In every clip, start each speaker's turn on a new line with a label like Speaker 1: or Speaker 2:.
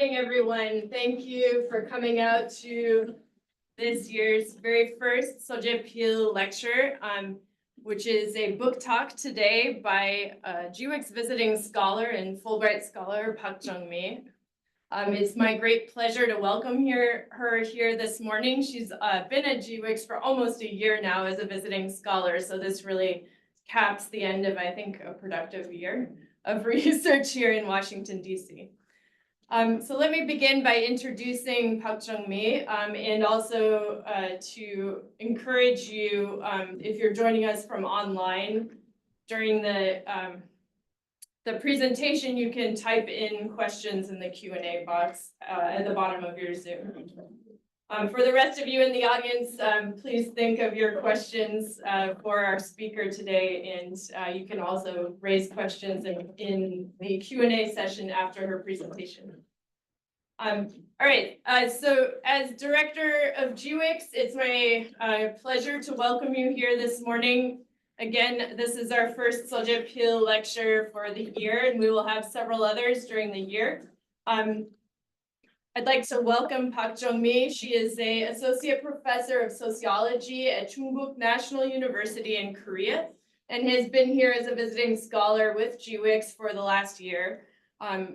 Speaker 1: morning, everyone. Thank you for coming out to this year's very first Jaipil lecture, which is a book talk today by a GWIX visiting scholar and Fulbright scholar, Park Jeong-Mi. It's my great pleasure to welcome her here this morning. She's been at GWIX for almost a year now as a visiting scholar, so this really caps the end of, I think, a productive year of research here in Washington, D.C. So let me begin by introducing Park Jeong-Mi and also to encourage you, if you're joining us from online during the presentation, you can type in questions in the Q&A box at the bottom of your Zoom. For the rest of you in the audience, please think of your questions for our speaker today, and you can also raise questions in the Q&A session after her presentation. All right, so as director of GWIX, it's my pleasure to welcome you here this morning. Again, this is our first Jaipil lecture for the year, and we will have several others during the year. I'd like to welcome Park Jeong-Mi. She is an associate professor of sociology at Chungbuk National University in Korea, and has been here as a visiting scholar with GWIX for the last year.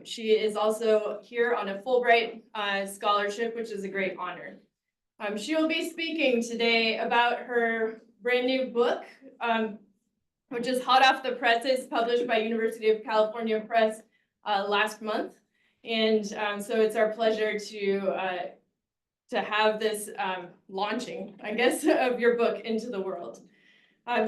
Speaker 1: She is also here on a Fulbright scholarship, which is a great honor. She will be speaking today about her brand new book, which is hot off the presses, published by University of California Press last month. And so it's our pleasure to have this launching, I guess, of your book into the world.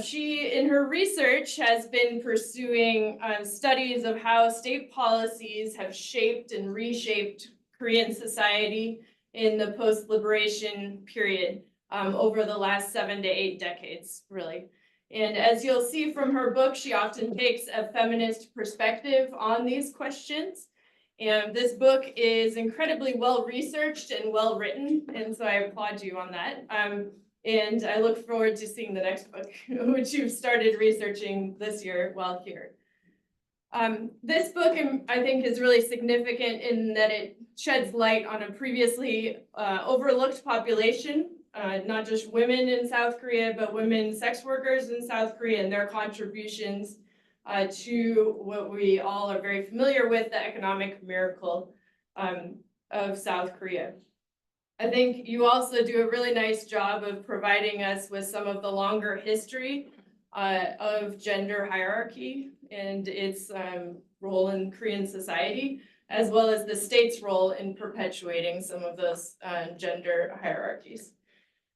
Speaker 1: She, in her research, has been pursuing studies of how state policies have shaped and reshaped Korean society in the post-liberation period over the last 7 to 8 decades, really. And as you'll see from her book, she often takes a feminist perspective on these questions. And this book is incredibly well-researched and well-written, and so I applaud you on that. And I look forward to seeing the next book, which you've started researching this year while here. This book, I think, is really significant in that it sheds light on a previously overlooked population, not just women in South Korea, but women sex workers in South Korea and their contributions to what we all are very familiar with, the economic miracle of South Korea. I think you also do a really nice job of providing us with some of the longer history of gender hierarchy and its role in Korean society, as well as the state's role in perpetuating some of those gender hierarchies.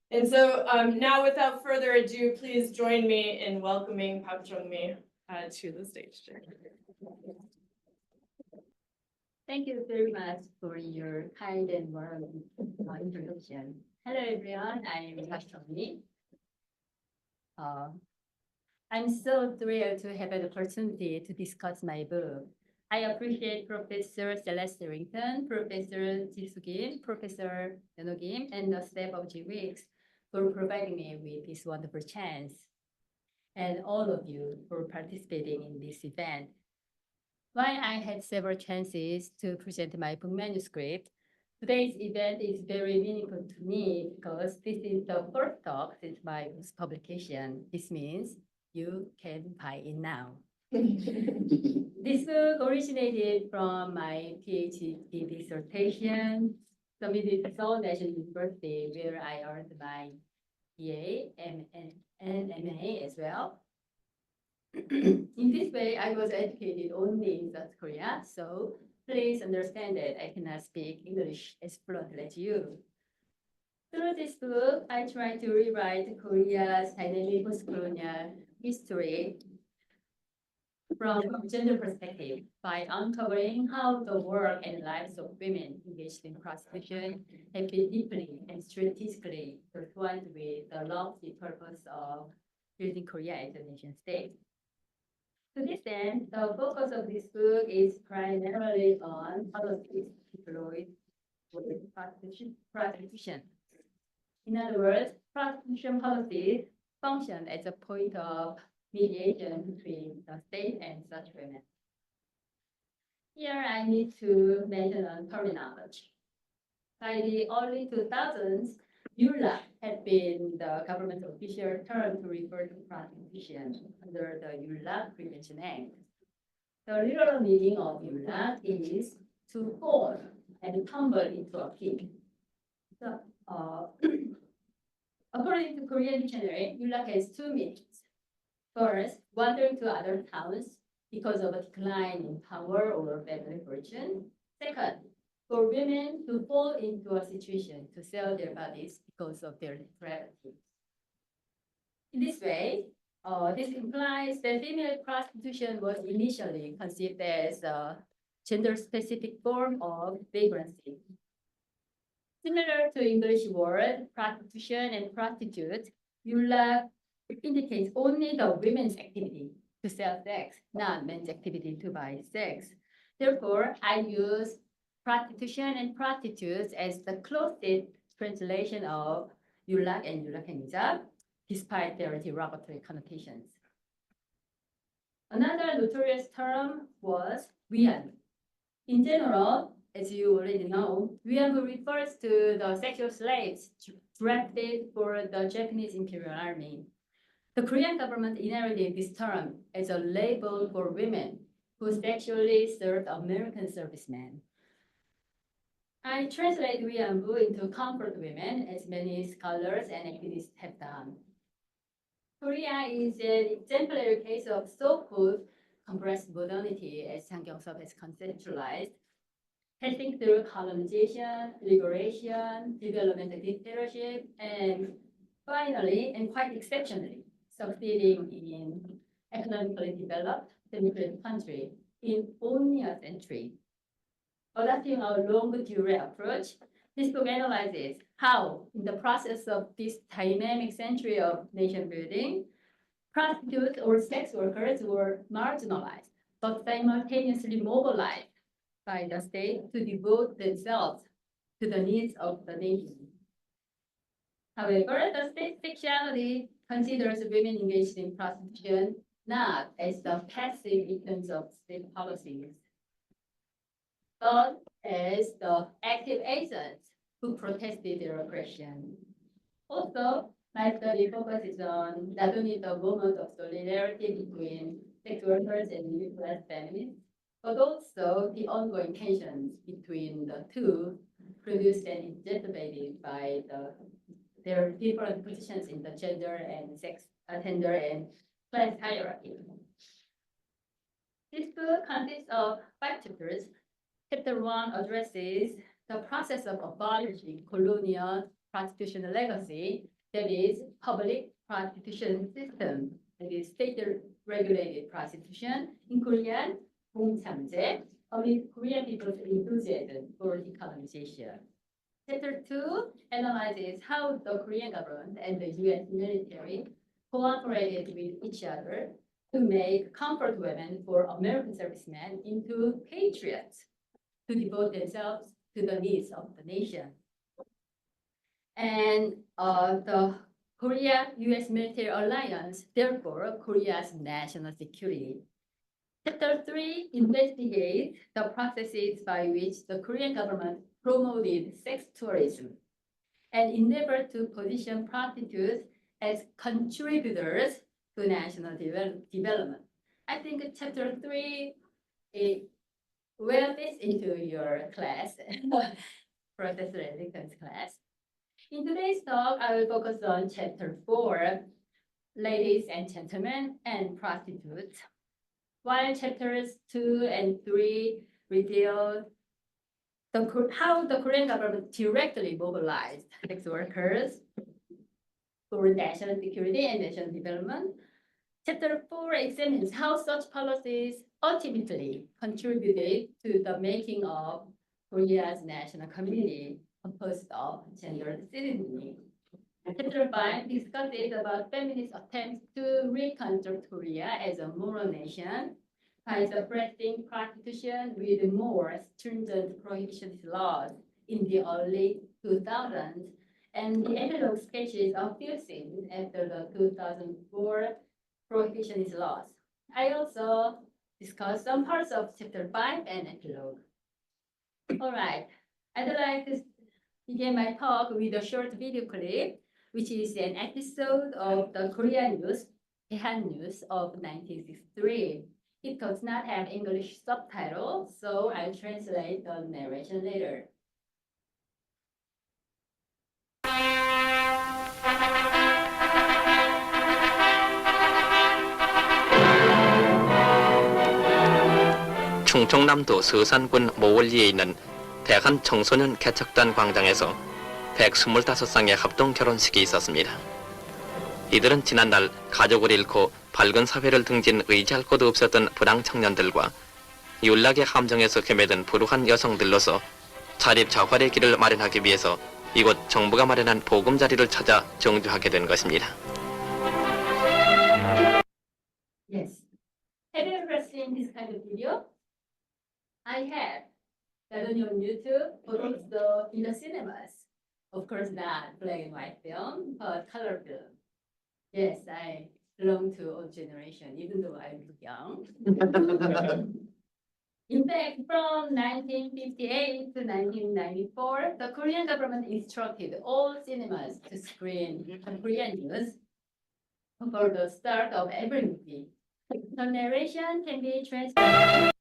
Speaker 1: And so now, without further ado, please join me in welcoming Park Jeong-Mi to the stage.
Speaker 2: Thank you very much for your kind and warm introduction. Hello, everyone. I'm Park Jeong-Mi. I'm so thrilled to have an opportunity to discuss my book. I appreciate Professor Celeste Rington, Professor Jisoo Kim, Professor Yeonho Kim, and the staff of GWIX for providing me with this wonderful chance, and all of you for participating in this event. While I had several chances to present my book manuscript, today's event is very meaningful to me because this is the first talk since my book's publication. This means you can buy it now. This book originated from my PhD dissertation submitted to Seoul National University, where I earned my BA and MA as well. In this way, I was educated only in South Korea, so please understand that I cannot speak English as fluently as you. Through this book, I try to rewrite Korea's dynamic postcolonial history from a gender perspective by uncovering how the work and lives of women engaged in prostitution have been deeply and strategically intertwined with the lofty purpose of building Korea as a nation state. To this end, the focus of this book is primarily on policies deployed with prostitution. In other words, prostitution policies function as a point of mediation between the state and such women. Here I need to mention a terminology. By the early 2000s, ULAC had been the government official term to refer to prostitution under the ULAC Prevention Act. The literal meaning of ULAC is to fall and tumble into a pit. So, according to Korean dictionary, ULAC has two meanings. First, wandering to other towns because of a decline in power or family fortune. Second, for women to fall into a situation to sell their bodies because of their depravity. In this way, this implies that female prostitution was initially conceived as a gender-specific form of vagrancy. Similar to English word prostitution and prostitute, EULAC indicates only the women's activity to sell sex, not men's activity to buy sex. Therefore, I use prostitution and prostitutes as the closest translation of EULAC and EULAC and hijab, despite their derogatory connotations. Another notorious term was 위안부. In general, as you already know, 위안부 refers to the sexual slaves drafted for the Japanese Imperial Army. The Korean government inherited this term as a label for women who sexually served American servicemen. I translate 위안부 into comfort women, as many scholars and activists have done. Korea is an exemplary case of so-called compressed modernity, as Jang Kyung-sub has conceptualized, passing through colonization, liberation, developmental dictatorship, and finally, and quite exceptionally, succeeding in economically developed democratic country in only a century. Adopting a longue durée approach, this book analyzes how, in the process of this dynamic century of nation building, prostitutes or sex workers were marginalized, but simultaneously mobilized by the state to devote themselves to the needs of the nation. However, the state sexuality considers women engaged in prostitution not as the passive victims of state policies, but as the active agents who protested their oppression. Also, my study focuses on not only the moment of solidarity between sex workers and middle-class feminists, but also the ongoing tensions between the two, produced and exacerbated by their different positions in the gender and class hierarchy. This book consists of 5 chapters. Chapter 1 addresses the process of abolishing colonial prostitution legacy, that is, public prostitution system, that is, state-regulated prostitution, in Korean, 공참제, amid Korean people's enthusiasm for decolonization. Chapter 2 analyzes how the Korean government and the US military cooperated with each other to make comfort women for American servicemen into patriots to devote themselves to the needs of the nation. And the Korea-US military alliance, therefore, Korea's national security. Chapter 3 investigates the processes by which the Korean government promoted sex tourism and endeavored to position prostitutes as contributors to national development. I think chapter 3 well fits into your class, Professor Ellington's class. In today's talk, I will focus on chapter 4, ladies and gentlemen and prostitutes, while chapters 2 and 3 reveal how the Korean government directly mobilized sex workers for national security and national development. Chapter 4 examines how such policies ultimately contributed to the making of Korea's national community composed of gendered citizenry. Chapter 5 discusses about feminist attempts to reconstruct Korea as a moral nation by suppressing prostitution with more stringent prohibitionist laws in the early 2000s, and the epilogue sketches a few scenes after the 2004 prohibitionist laws. I also discuss some parts of chapter 5 and epilogue. All right, I'd like to begin my talk with a short video clip, which is an episode of the Korean news, Daehan News of 1963. It does not have English subtitles, so I'll translate the narration later.
Speaker 3: 충청남도 서산군 모월리에 있는 대한 청소년 개척단 광장에서 125쌍의 합동 결혼식이 있었습니다. 이들은 지난날 가족을 잃고 밝은 사회를 등진 의지할 곳도 없었던 불황 청년들과 윤락의 함정에서 헤매든 불우한 여성들로서 자립 자활의 길을 마련하기 위해서 이곳 정부가 마련한 보금자리를 찾아 정주하게 된 것입니다.
Speaker 2: Yes. Have you ever seen this kind of video? I have. Not only on YouTube, but also in the cinemas. Of course, not black and white film, but color film. Yes, I belong to old generation, even though I look young. In fact, from 1958 to 1994, the Korean government instructed all cinemas to screen Korean news for the start of every movie. The narration can be translated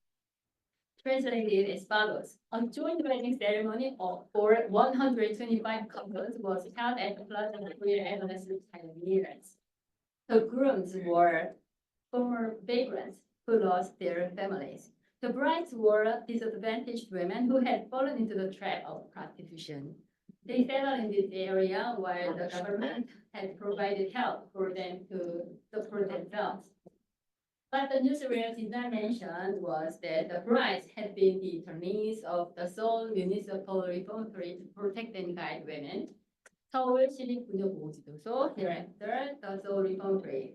Speaker 2: as follows. A joint wedding ceremony for 125 couples was held at the Plaza of Korea adolescent pioneers. The grooms were former vagrants who lost their families. The brides were disadvantaged women who had fallen into the trap of prostitution. They settled in this area while the government had provided help for them to support themselves. What the newsreel did not mention was that the brides had been the attorneys of the Seoul Municipal Reformatory to protect and guide women. 서울 시립부녀보호지도소, thereafter the Seoul Reformatory.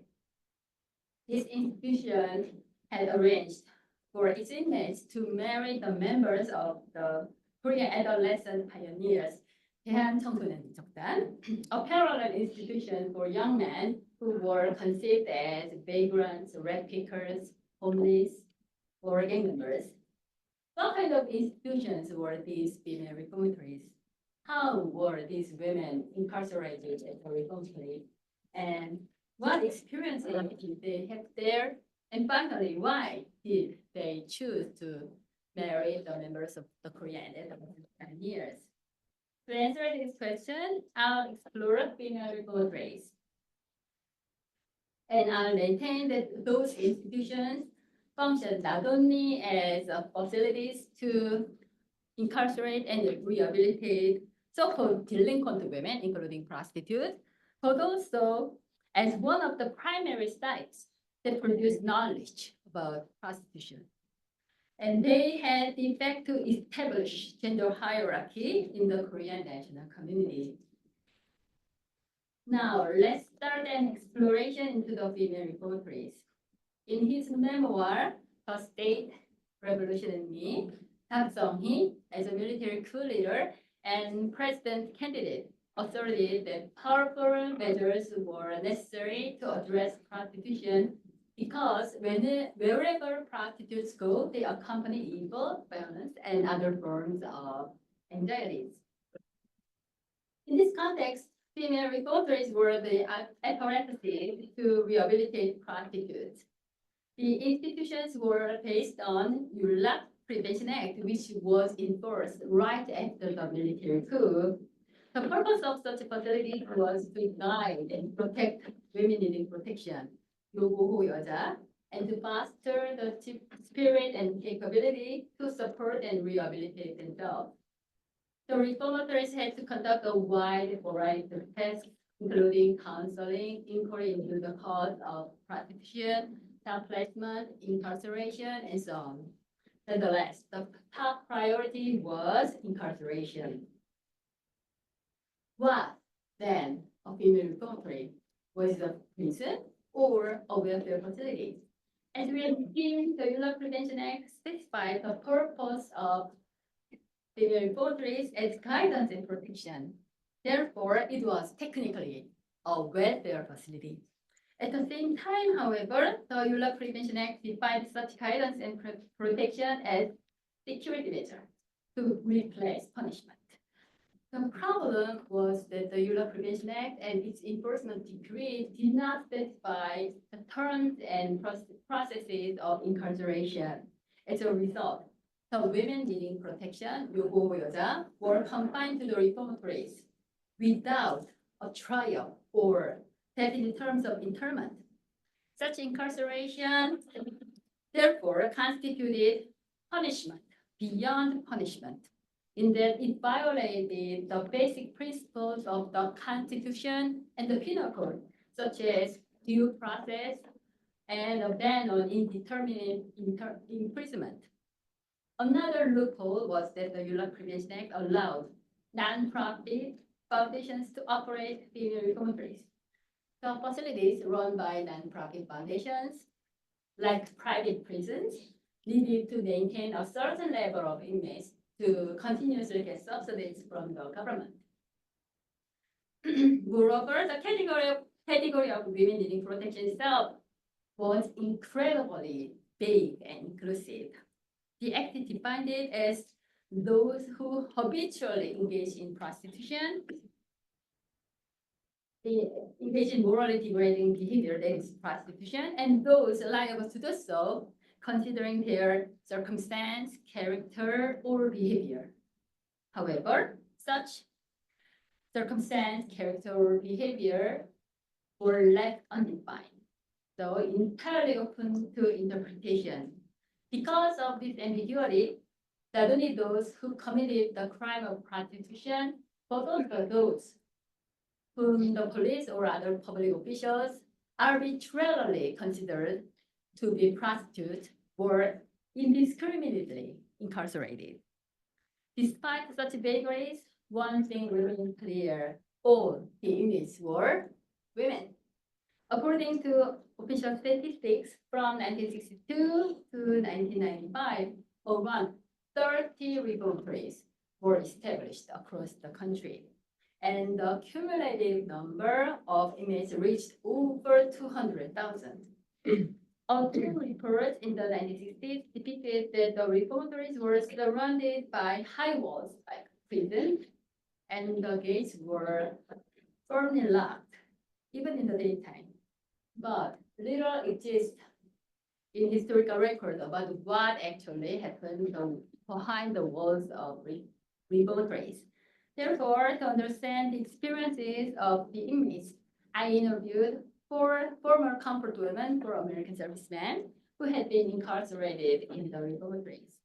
Speaker 2: This institution had arranged for its inmates to marry the members of the Korean adolescent pioneers, 대한청소년개척단, a parallel institution for young men who were conceived as vagrants, rent pickers, homeless, or gang members. What kind of institutions were these female reformatories? How were these women incarcerated at the reformatory? And what experiences did they have there? And finally, why did they choose to marry the members of the Korean adolescent pioneers? To answer this question, I'll explore female reformatories. And I'll maintain that those institutions function not only as facilities to incarcerate and rehabilitate so-called delinquent women, including prostitutes, but also as one of the primary sites that produce knowledge about prostitution. And they had the effect to establish gender hierarchy in the Korean national community. Now, let's start an exploration into the female reformatories. In his memoir, The State, Revolution and Me, Park Jeong-Mi, as a military coup leader and president candidate, asserted that powerful measures were necessary to address prostitution because wherever prostitutes go, they accompany evil, violence, and other forms of anxieties. In this context, female reformatories were the apparatuses to rehabilitate prostitutes. The institutions were based on Yulak Prevention Act, which was enforced right after the military coup. The purpose of such facilities was to guide and protect women needing protection, 요보호 여자, and to foster the spirit and capability to support and rehabilitate themselves. The reformatories had to conduct a wide variety of tasks, including counseling, inquiry into the cause of prostitution, child placement, incarceration, and so on. Nonetheless, the top priority was incarceration. What, then, a female reformatory? Was it a prison or a welfare facility? As we have seen, the Yulak Prevention Act specifies the purpose of female reformatories as guidance and protection. Therefore, it was technically a welfare facility. At the same time, however, the EULA Prevention Act defined such guidance and protection as security measure to replace punishment. The problem was that the EULA Prevention Act and its enforcement decree did not specify the terms and processes of incarceration. As a result, the women needing protection, 요고 여자, were confined to the reformatories without a trial or definite terms of internment. Such incarceration, therefore, constituted punishment beyond punishment, in that it violated the basic principles of the Constitution and the Penal Code, such as due process and a ban on indeterminate imprisonment. Another loophole was that the EULA Prevention Act allowed non-profit foundations to operate female reformatories. The facilities run by non-profit foundations, like private prisons, needed to maintain a certain level of inmates to continuously get subsidies from the government. Moreover, the category of women needing protection itself was incredibly big and inclusive. The Act defined it as those who habitually engage in prostitution, engage in morally degrading behavior, that is prostitution, and those liable to do so, considering their circumstance, character, or behavior. However, such circumstance, character, or behavior were left undefined, so entirely open to interpretation. Because of this ambiguity, not only those who committed the crime of prostitution, but also those whom the police or other public officials arbitrarily considered to be prostitutes were indiscriminately incarcerated. Despite such vagaries, one thing remained clear: all the inmates were women. According to official statistics from 1962 to 1995, around 30 reformatories were established across the country, and the cumulative number of inmates reached over 200,000. A new report in the 1960s depicted that the reformatories were surrounded by high walls like prison, and the gates were firmly locked, even in the daytime. But little exists in historical record about what actually happened behind the walls of reformatories. Therefore, to understand the experiences of the inmates, I interviewed 4 former comfort women for American servicemen who had been incarcerated in the reformatories.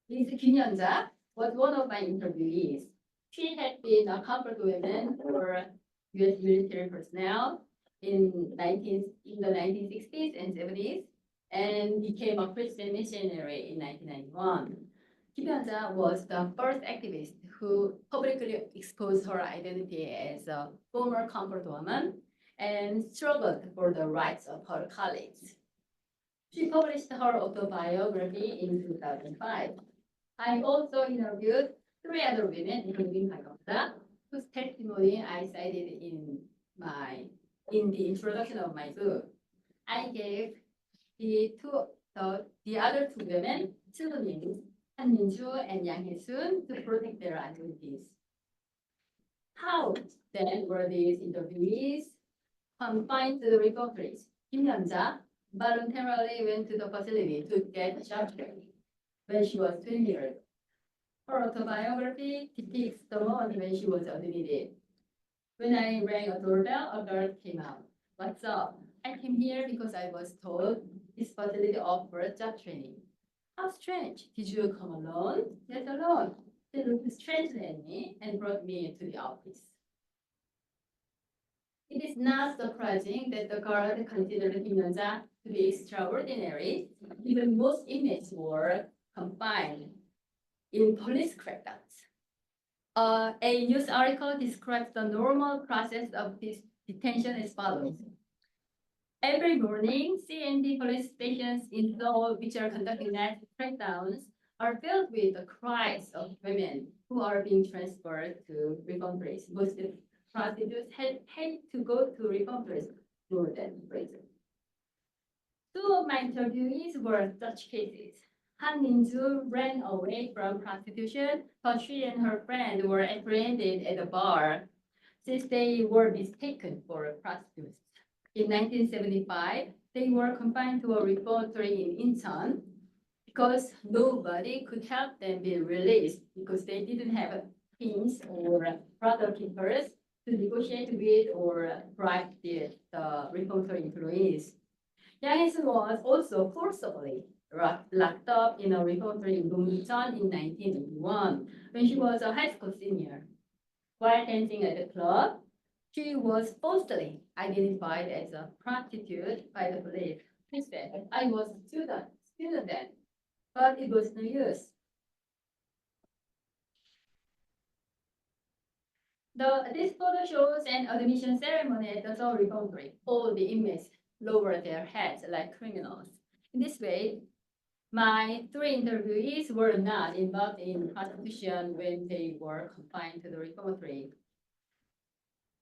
Speaker 2: Ms. Kyunyeonja was one of my interviewees. She had been a comfort woman for U.S. military personnel in the 1960s and 70s, and became a Christian missionary in 1991. Kyunyeonja was the first activist who publicly exposed her identity as a former comfort woman and struggled for the rights of her colleagues. She published her autobiography in 2005. I also interviewed 3 other women, including Park, whose testimony I cited in the introduction of my book. I gave the other 2 women pseudonyms, Han Minju and Yang Hee-soon, to protect their identities. How then were these interviewees confined to the reformatories? Kyunyeonja voluntarily went to the facility to get job training when she was 20 years old. Her autobiography depicts the moment when she was admitted. When I rang a doorbell, a girl came out. "What's up?" "I came here because I was told this facility offers job training." "How strange. Did you come alone?" "Yes, alone." They looked strangely at me and brought me to the office. It is not surprising that the guard considered Kyunyeonja to be extraordinary. Even most inmates were confined in police crackdowns. A news article describes the normal process of this detention as follows. Every morning, C&D police stations in Seoul, which are conducting night crackdowns, are filled with the cries of women who are being transferred to reformatories. Most prostitutes had to go to reformatories more than prison. Two of my interviewees were such cases. Han Min-ju ran away from prostitution, but she and her friend were apprehended at a bar since they were mistaken for prostitutes. In 1975, they were confined to a reformatory in Incheon because nobody could help them be released because they didn't have pins or brother keepers to negotiate with or bribe the reformatory employees. Yang Hee-sun was also forcibly locked up in a reformatory in Donggucheon in 1981 when she was a high school senior. While dancing at the club, she was falsely identified as a prostitute by the police. She said, "I was a student then, but it was no use." This photo shows an admission ceremony at the Seoul Reformatory. All the inmates lowered their heads like criminals. In this way, my three interviewees were not involved in prostitution when they were confined to the reformatory.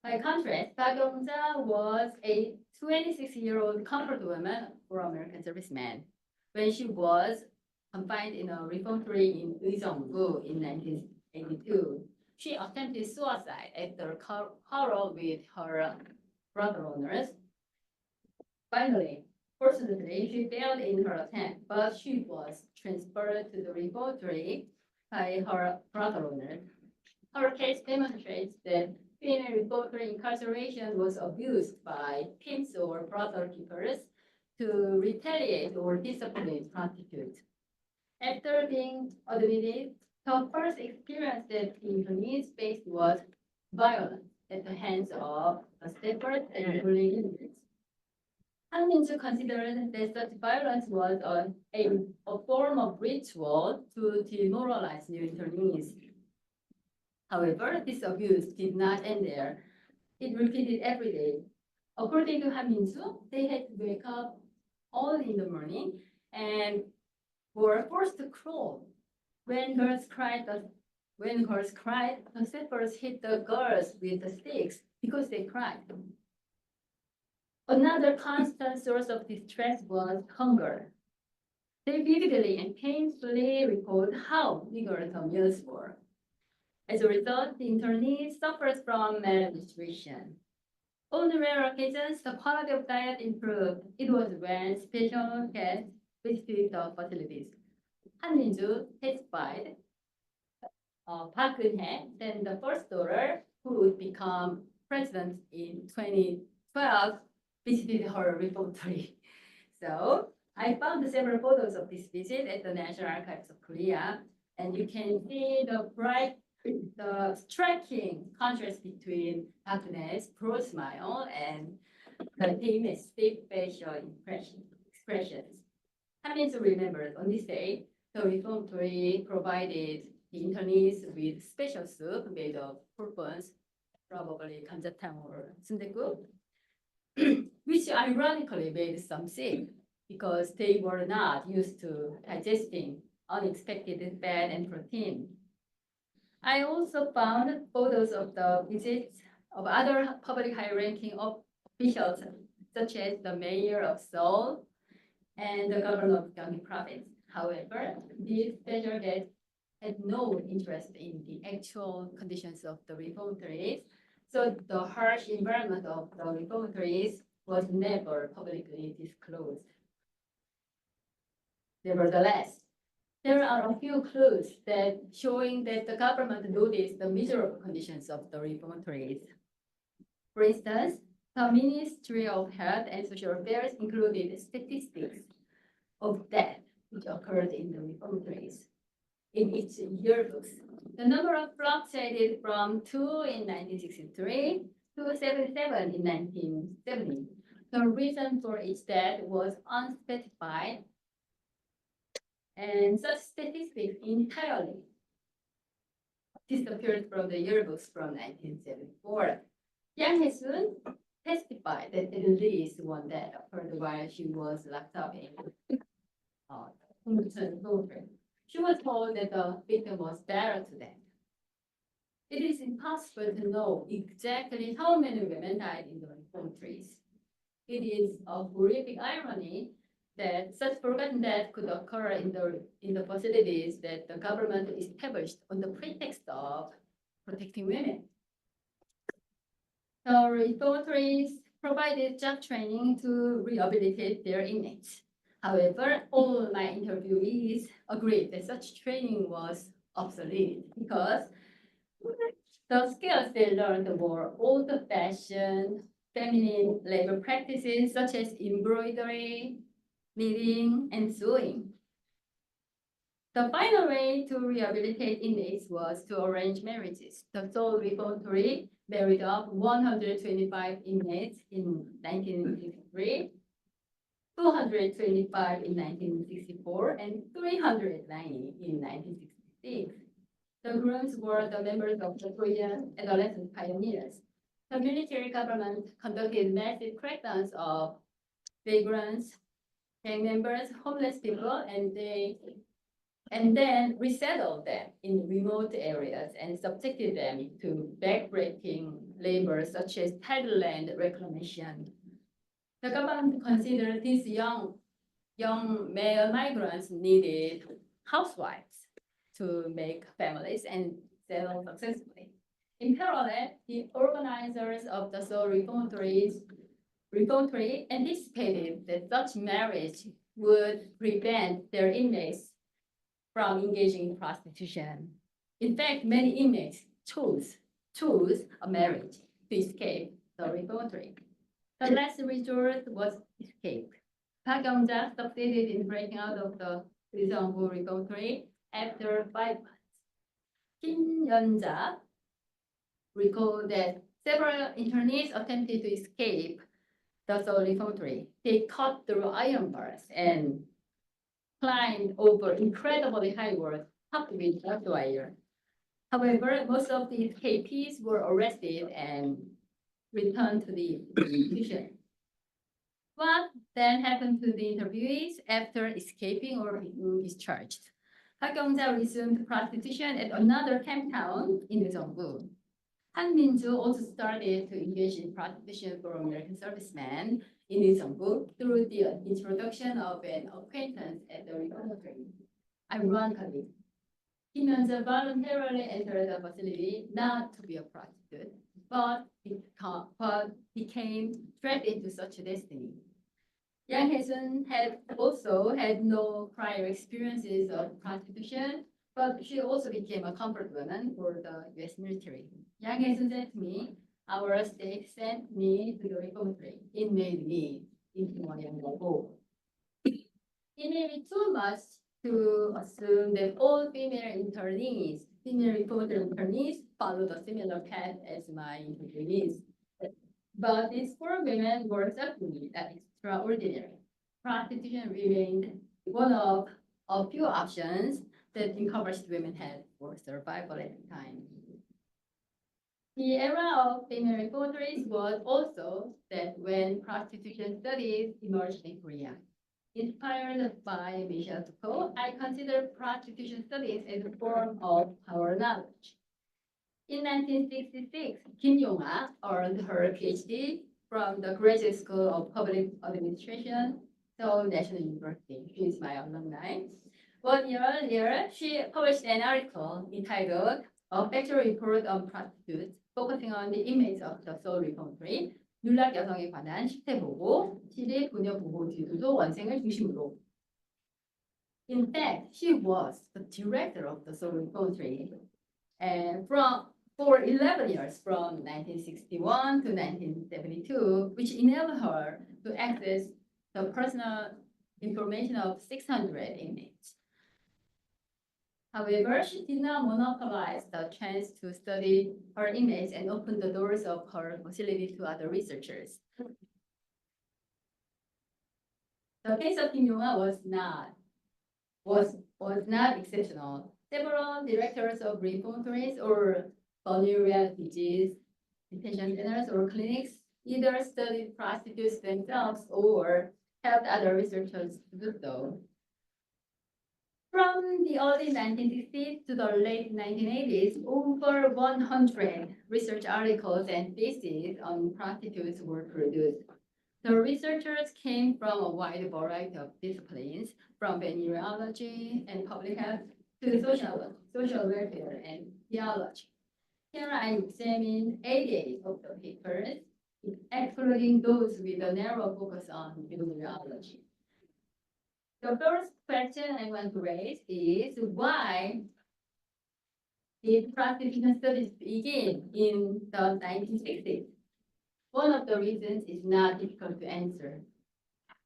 Speaker 2: By contrast, Park Jeong-Mi was a 26-year-old comfort woman for American serviceman. When she was confined in a reformatory in Uijeonggu in 1982, she attempted suicide after quarrel with her brother owners. Finally, fortunately, she failed in her attempt, but she was transferred to the reformatory by her brother owner. Her case demonstrates that female reformatory incarceration was abused by pimps or brother keepers to retaliate or discipline prostitutes. After being admitted, her first experience that the internees faced was violence at the hands of staffers and bullying inmates. Han Min-ju considered that such violence was a form of ritual to demoralize new internees. However, this abuse did not end there. It repeated every day. According to Han Min-ju, they had to wake up early in the morning and were forced to crawl. When girls cried, the staffers hit the girls with the sticks because they cried. Another constant source of distress was hunger. They vividly and painfully recalled how meager the meals were. As a result, the internee suffers from malnutrition. On rare occasions, the quality of diet improved. It was when special guests visited the facilities. Han Min-ju testified, Park Geun-hye, then the first daughter, who would become president in 2012, visited her reformatory. So I found several photos of this visit at the National Archives of Korea, and you can see the striking contrast between Park Geun-hye's broad smile and the famous stiff facial expressions. Han Min-ju remembered on this day, the reformatory provided the internees with special soup made of pork bones, probably 감자탕 or sundae, which ironically made some sick because they were not used to digesting unexpected fat and protein. I also found photos of the visits of other public high-ranking officials, such as the mayor of Seoul and the governor of Gyeonggi province. However, these special guests had no interest in the actual conditions of the reformatories, so the harsh environment of the reformatories was never publicly disclosed. Nevertheless, there are a few clues that showing that the government noticed the miserable conditions of the reformatories. For instance, the Ministry of Health and Social Affairs included statistics of death which occurred in the reformatories in its yearbooks. The number of fluctuated from 2 in 1963 to 77 in 1970. The reason for each death was unspecified, and such statistics entirely disappeared from the yearbooks from 1974. Yang Hee-sun testified that at least one death occurred while she was locked up in Donggucheon Reformatory. She was told that the victim was battered to death. It is impossible to know exactly how many women died in the reformatories. It is a horrific irony that such forgotten death could occur in the facilities that the government established on the pretext of protecting women. The reformatories provided job training to rehabilitate their inmates. However, all my interviewees agreed that such training was obsolete because the skills they learned were old-fashioned feminine labor practices such as embroidery, knitting, and sewing. The final way to rehabilitate inmates was to arrange marriages. The Seoul Reformatory married up 125 inmates in 1963, 225 in 1964, and 390 in 1966. The grooms were the members of the Korean adolescent pioneers. The military government conducted massive crackdowns of vagrants, gang members, homeless people, and then resettled them in remote areas and subjected them to backbreaking labor such as title land reclamation. The government considered these young male migrants needed housewives to make families and settle successfully. In parallel, the organizers of the Seoul Reformatory anticipated that such marriage would prevent their inmates from engaging in prostitution. In fact, many inmates chose a marriage to escape the reformatory. The last resort was escape. Park Jeong-Mi succeeded in breaking out of the Rizongbu reformatory after 5 months. Kim Yeon-ja recalled that several internees attempted to escape the Seoul reformatory. They cut through iron bars and climbed over incredibly high walls topped with barbed wire. However, most of the escapees were arrested and returned to the institution. What then happened to the interviewees after escaping or being discharged? Park Jeong-mi resumed prostitution at another camp town in Ujeongbu. Han Min-ju also started to engage in prostitution for American servicemen in Ujeongbu through the introduction of an acquaintance at the reformatory. Ironically, Kim Yeon-ja voluntarily entered the facility not to be a prostitute, but became dragged into such a destiny. Yang Hae-sun had also had no prior experiences of prostitution, but she also became a comfort woman for the U.S. military. Yang Hae-sun said to me, "Our state sent me to the reformatory. It made me into a young girl." It may be too much to assume that all female reformatory internees, followed a similar path as my interviewees. But these 4 women were certainly extraordinary. Prostitution remained one of a few options that impoverished women had for survival at the time. The era of female reformatories was also that when prostitution studies emerged in Korea. Inspired by Michel Foucault, I consider prostitution studies as a form of power knowledge. In 1966, Kim Yong-ah earned her PhD from the Graduate School of Public Administration, Seoul National University. She is my alumni. 1 year earlier, she published an article entitled "A Factual Report on Prostitutes," focusing on the inmates of the Seoul Reformatory, 윤락 여성에 관한 실태 보고, 시대 부녀 보호 제도도 원생을 중심으로. In fact, she was the director of the Seoul Reformatory, and for 11 years, from 1961 to 1972, which enabled her to access the personal information of 600 inmates. However, she did not monopolize the chance to study her inmates and open the doors of her facility to other researchers. The case of Kim Yong-ah was not exceptional. Several directors of reformatories or vulnerable refugees, detention centers, or clinics either studied prostitutes themselves or helped other researchers to do so. From the early 1960s to the late 1980s, over 100 research articles and theses on prostitutes were produced. The researchers came from a wide variety of disciplines, from venereology and public health to social welfare and theology. Here I examined 88 of the papers, excluding those with a narrow focus on venereology. The first question I want to raise is why did prostitution studies begin in the 1960s? One of the reasons is not difficult to answer.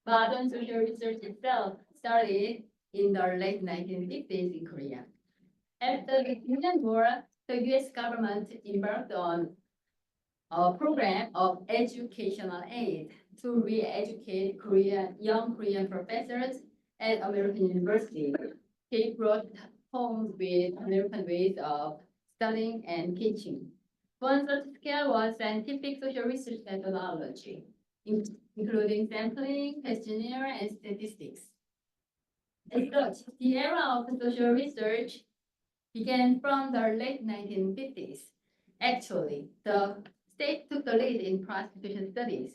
Speaker 2: Modern social research itself started in the late 1950s in Korea. After the Korean War, the US government embarked on a program of educational aid to re-educate young Korean professors at American universities. They brought home with American ways of studying and teaching. One such scale was scientific social research methodology, including sampling, questionnaire, and statistics. As such, the era of social research began from the late 1950s. Actually, the state took the lead in prostitution studies.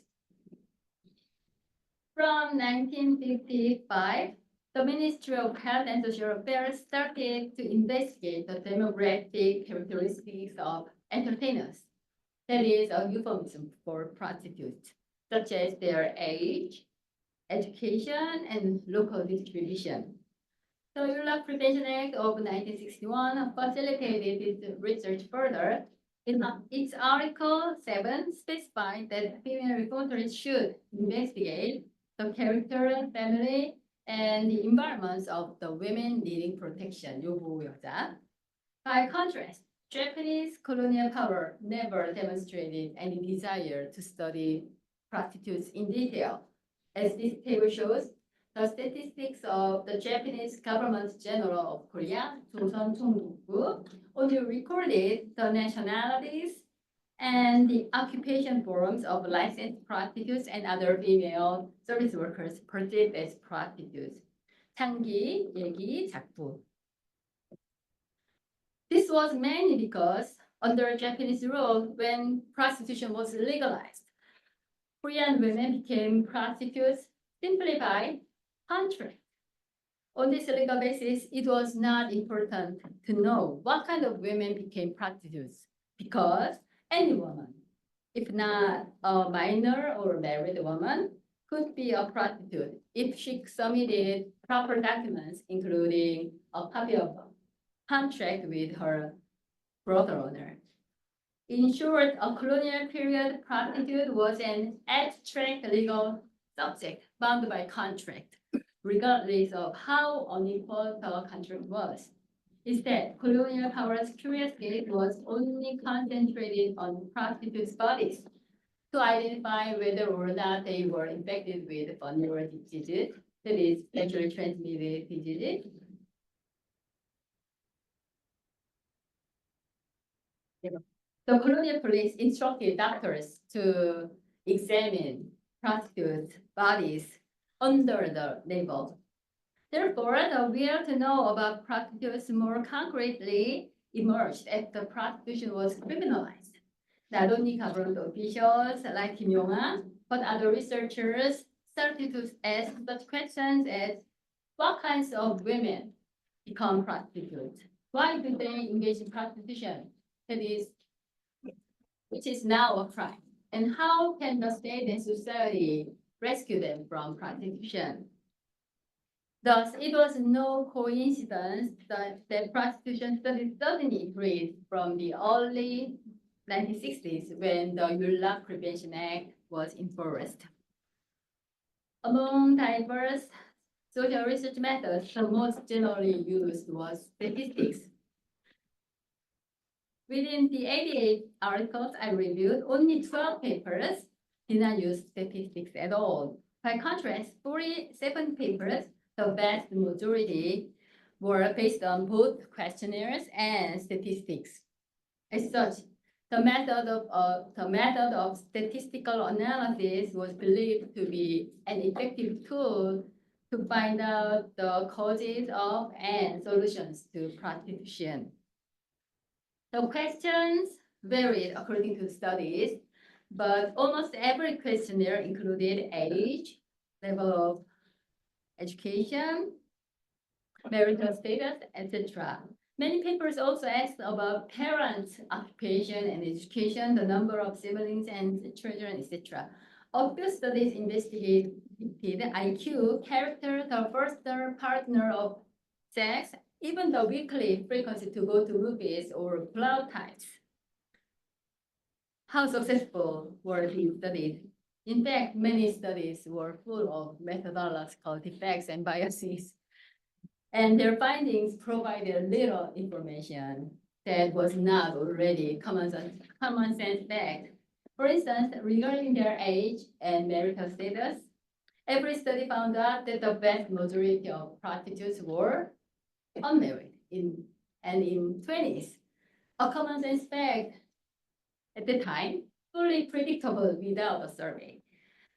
Speaker 2: From 1955, the Ministry of Health and Social Affairs started to investigate the demographic characteristics of entertainers. That is a euphemism for prostitutes, such as their age, education, and local distribution. The ULAC Prevention Act of 1961 facilitated this research further. In its Article 7 specified that female reformatories should investigate the character, family, and the environments of the women needing protection. 요구여자. By contrast, Japanese colonial power never demonstrated any desire to study prostitutes in detail. As this table shows, the statistics of the Japanese Government General of Korea, 조선 총독부, only recorded the nationalities and the occupation forms of licensed prostitutes and other female service workers perceived as prostitutes. 창기, 얘기, 작부. This was mainly because under Japanese rule, when prostitution was legalized, Korean women became prostitutes simply by contract. On this legal basis, it was not important to know what kind of women became prostitutes because any woman, if not a minor or married woman, could be a prostitute if she submitted proper documents, including a copy of a contract with her brother owner. In short, a colonial period prostitute was an abstract legal subject bound by contract, regardless of how unequal the contract was. Instead, colonial power's curious gaze was only concentrated on prostitutes' bodies to identify whether or not they were infected with venereal diseases, that is, sexually transmitted diseases. The colonial police instructed doctors to examine prostitutes' bodies under the label. Therefore, the will to know about prostitutes more concretely emerged after prostitution was criminalized. Not only government officials like Kim Yong-ah, but other researchers started to ask such questions as what kinds of women become prostitutes? Why do they engage in prostitution? That is, which is now a crime. And how can the state and society rescue them from prostitution? Thus, it was no coincidence that prostitution studies suddenly increased from the early 1960s when the ULAC Prevention Act was enforced. Among diverse social research methods, the most generally used was statistics. Within the 88 articles I reviewed, only 12 papers did not use statistics at all. By contrast, 47 papers, the vast majority, were based on both questionnaires and statistics. As such, the method of statistical analysis was believed to be an effective tool to find out the causes of and solutions to prostitution. The questions varied according to studies. but almost every questionnaire included age, level of education, marital status, etc. Many papers also asked about parents' occupation and education, the number of siblings and children, etc. A few studies investigated IQ, character, the first partner of sex, even the weekly frequency to go to movies or blood types. How successful were these studies? In fact, many studies were full of methodological defects and biases, and their findings provided little information that was not already common sense fact. For instance, regarding their age and marital status, every study found out that the vast majority of prostitutes were unmarried in 20s. A common sense fact at the time, fully predictable without a survey.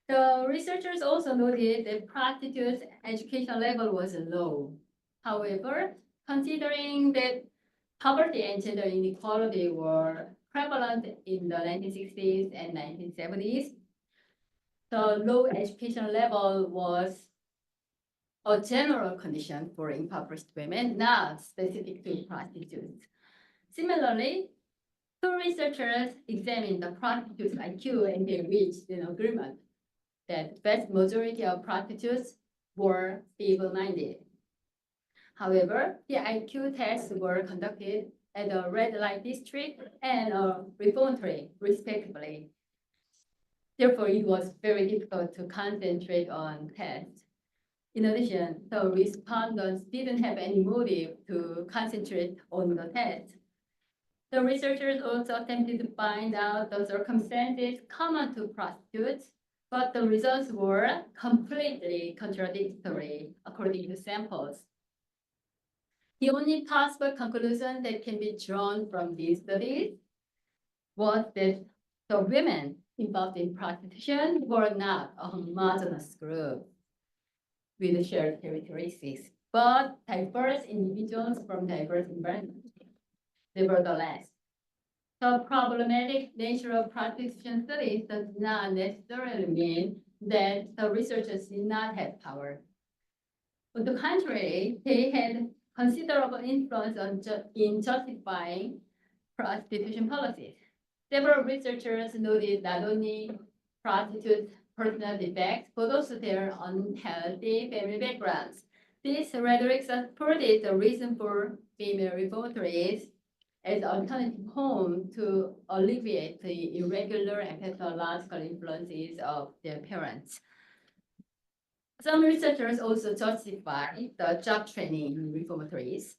Speaker 2: The researchers also noted that prostitutes' education level was low. However, considering that poverty and gender inequality were prevalent in the 1960s and 1970s, the low education level was a general condition for impoverished women, not specific to prostitutes. Similarly, two researchers examined the prostitutes' IQ and they reached an agreement that vast majority of prostitutes were feeble-minded. However, the IQ tests were conducted at a red light district and a reformatory, respectively. Therefore, it was very difficult to concentrate on tests. In addition, the respondents didn't have any motive to concentrate on the test. The researchers also attempted to find out the circumstances common to prostitutes, but the results were completely contradictory according to samples. The only possible conclusion that can be drawn from these studies was that the women involved in prostitution were not a homogeneous group with shared characteristics, but diverse individuals from diverse environments. Nevertheless, the problematic nature of prostitution studies does not necessarily mean that the researchers did not have power. On the contrary, they had considerable influence in justifying prostitution policies. Several researchers noted not only prostitutes' personal defects, but also their unhealthy family backgrounds. This rhetoric supported the reason for female reformatories as alternative home to alleviate the irregular and pathological influences of their parents. Some researchers also justify the job training in reformatories.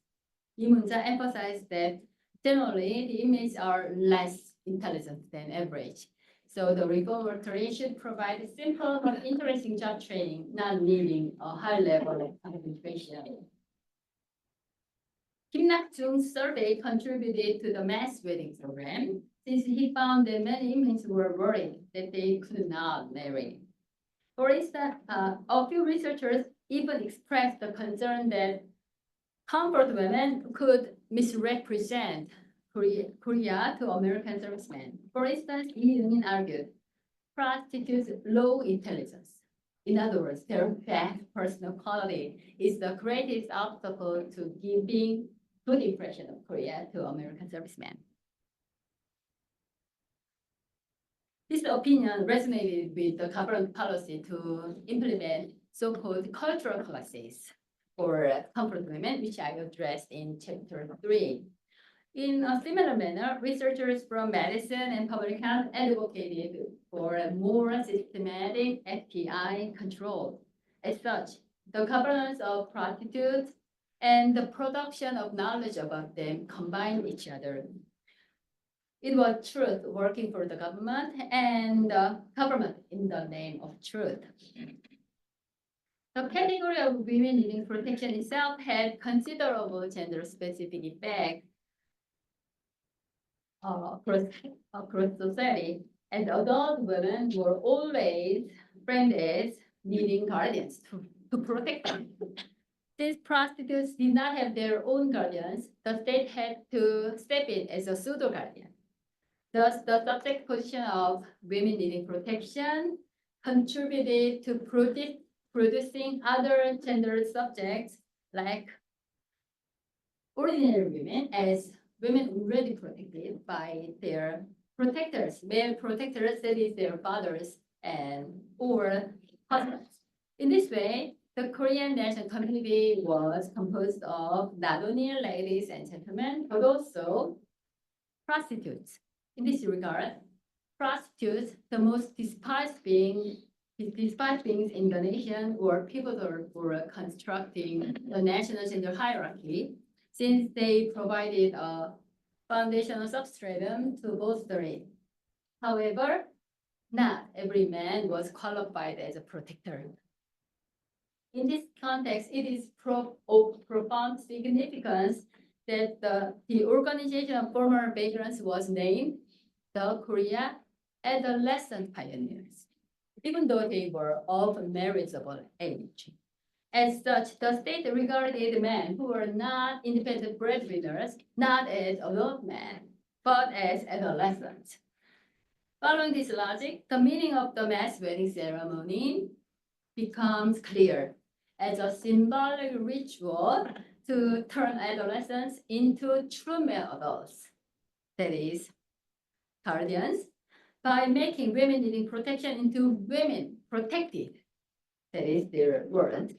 Speaker 2: Lee Moon-ja emphasized that generally the inmates are less intelligent than average. So the reformatory should provide simple but interesting job training, not needing a high level of concentration. Kim Nak-jung's survey contributed to the mass wedding program, since he found that many inmates were worried that they could not marry. For instance, a few researchers even expressed the concern that comfort women could misrepresent Korea to American servicemen. For instance, Lee Eun-in argued prostitutes' low intelligence. In other words, their bad personal quality is the greatest obstacle to giving good impression of Korea to American servicemen. This opinion resonated with the government policy to implement so-called cultural classes for comfort women, which I addressed in chapter 3. In a similar manner, researchers from medicine and public health advocated for a more systematic FPI control. As such, the governance of prostitutes and the production of knowledge about them combine each other. It was truth working for the government and the government in the name of truth. The category of women needing protection itself had considerable gender-specific effect across society, and adult women were always framed as needing guardians to protect them. Since prostitutes did not have their own guardians, the state had to step in as a pseudo-guardian. Thus, the subject position of women needing protection contributed to producing other gender subjects like ordinary women as women already protected by their protectors, male protectors, that is their fathers and or husbands. In this way, the Korean national community was composed of not only ladies and gentlemen, but also prostitutes. In this regard, prostitutes, the most despised beings in the nation, were pivotal for constructing the national gender hierarchy, since they provided a foundational substratum to bolster it. However, not every man was qualified as a protector. In this context, it is of profound significance that the organization of former veterans was named the Korea Adolescent Pioneers, even though they were of marriageable age. As such, the state regarded men who were not independent breadwinners not as adult men, but as adolescents. Following this logic, the meaning of the mass wedding ceremony becomes clear as a symbolic ritual to turn adolescents into true male adults, that is, guardians, by making women needing protection into women protected, that is their word.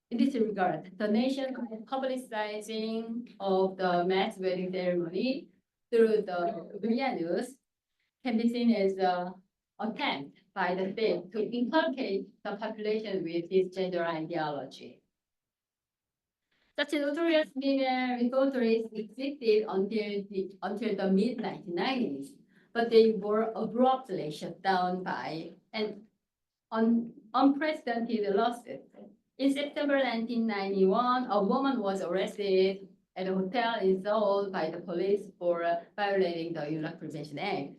Speaker 2: In this regard, the nationwide publicizing of the mass wedding ceremony through the media news can be seen as an attempt by the state to inculcate the population with this gender ideology. Such notorious female repositories existed until the mid-1990s, but they were abruptly shut down by an unprecedented lawsuit. In September 1991, a woman was arrested at a hotel in Seoul by the police for violating the Yulak Prevention Act,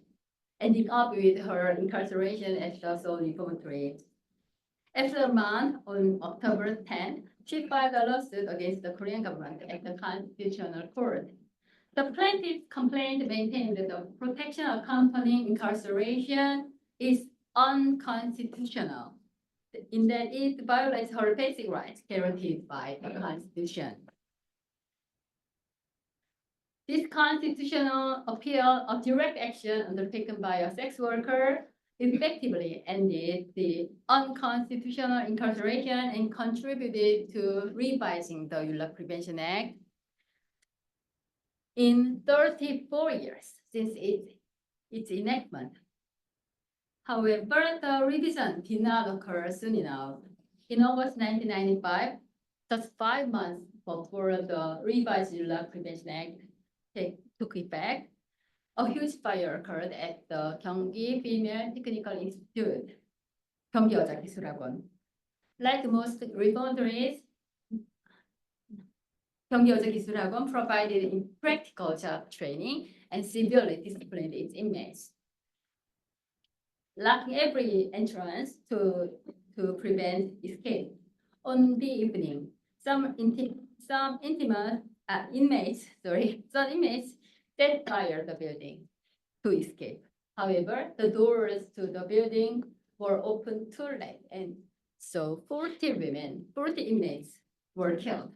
Speaker 2: ending up with her incarceration at the Seoul Reformatory. After a month, on October 10, she filed a lawsuit against the Korean government at the Constitutional Court. The plaintiff's complaint maintained that the protection accompanying incarceration is unconstitutional, in that it violates her basic rights guaranteed by the Constitution. This constitutional appeal, a direct action undertaken by a sex worker, effectively ended the unconstitutional incarceration and contributed to revising the Yulak Prevention Act in 34 years since its enactment. However, the revision did not occur soon enough. In August 1995, just 5 months before the revised Yulak Prevention Act took effect, a huge fire occurred at the Gyeonggi Female Technical Institute, 경기 여자 기술학원. Like most reformatories, 경기 여자 기술학원 provided practical job training and severely disciplined its inmates, locking every entrance to prevent escape. On the evening, some inmates set fire the building to escape. However, the doors to the building were opened too late, and so 40 inmates were killed.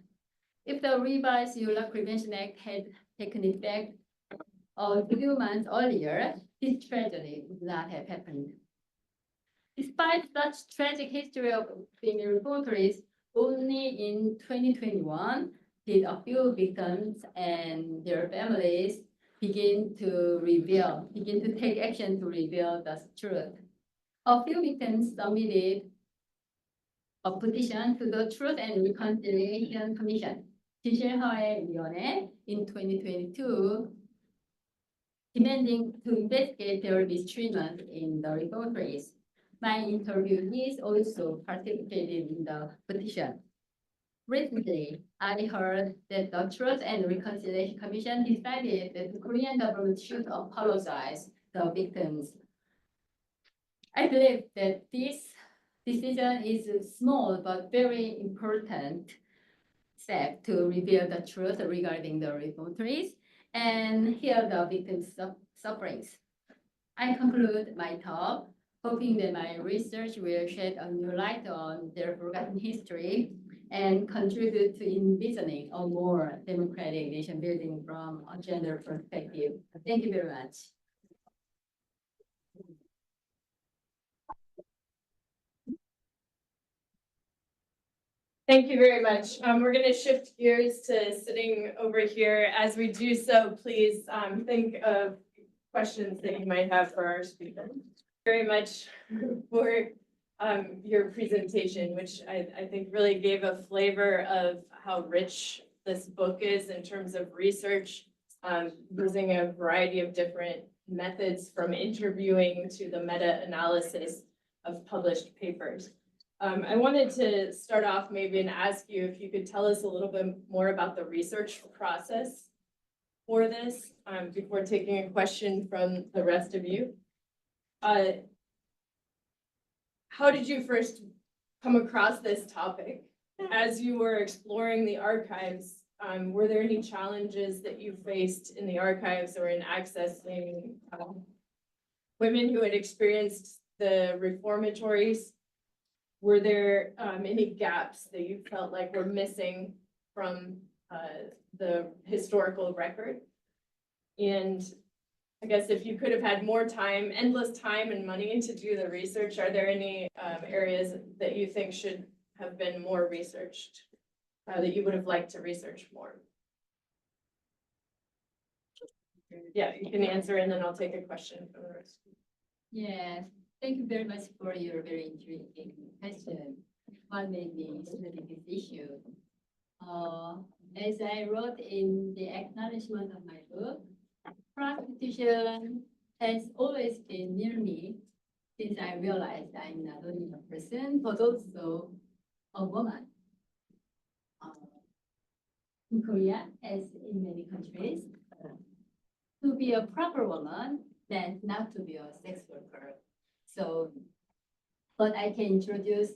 Speaker 2: If the revised Yulak Prevention Act had taken effect a few months earlier, this tragedy would not have happened. Despite such tragic history of female reformatories, only in 2021 did a few victims and their families begin to take action to reveal the truth. A few victims submitted a petition to the Truth and Reconciliation Commission, 진실화해위원회, in 2022, demanding to investigate their mistreatment in the reformatories. My interviewees also participated in the petition. Recently, I heard that the Truth and Reconciliation Commission decided that the Korean government should apologize to the victims. I believe that this decision is a small but very important step to reveal the truth regarding the reformatories and heal the victims' sufferings. I conclude my talk, hoping that my research will shed a new light on their forgotten history and contribute to envisioning a more democratic nation building from a gender perspective. Thank you very much.
Speaker 1: Thank you very much. We're going to shift gears to sitting over here. As we do so, please think of questions that you might have for our speaker. Very much for your presentation, which I think really gave a flavor of how rich this book is in terms of research, using a variety of different methods from interviewing to the meta-analysis of published papers. I wanted to start off maybe and ask you if you could tell us a little bit more about the research process for this before taking a question from the rest of you. How did you first come across this topic? As you were exploring the archives, were there any challenges that you faced in the archives or in accessing women who had experienced the reformatories? Were there any gaps that you felt like were missing from the historical record? And I guess if you could have had more time, endless time and money to do the research, are there any areas that you think should have been more researched, that you would have liked to research more? Yeah, you can answer and then I'll take a question from the rest.
Speaker 2: Yes, thank you very much for your very intriguing question. What made me study this issue? As I wrote in the acknowledgement of my book, prostitution has always been near me since I realized I'm not only a person, but also a woman. In Korea, as in many countries, to be a proper woman meant not to be a sex worker. So, but I can introduce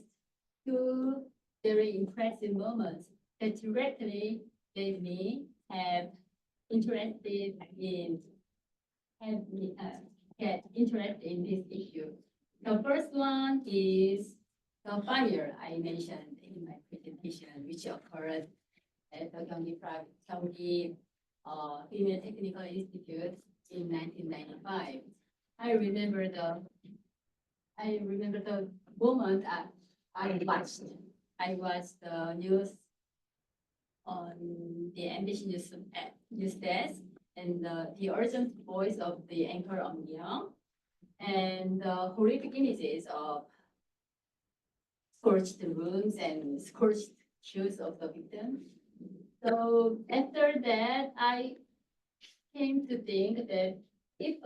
Speaker 2: two very impressive moments that directly made me get interested in this issue. The first one is the fire I mentioned in my presentation, which occurred at the Gyeonggi Female Technical Institute in 1995. I remember the moment I watched the news on the NBC news desk, and the urgent voice of the anchor Young, and the horrific images of scorched rooms and scorched shoes of the victim. So after that, I came to think that if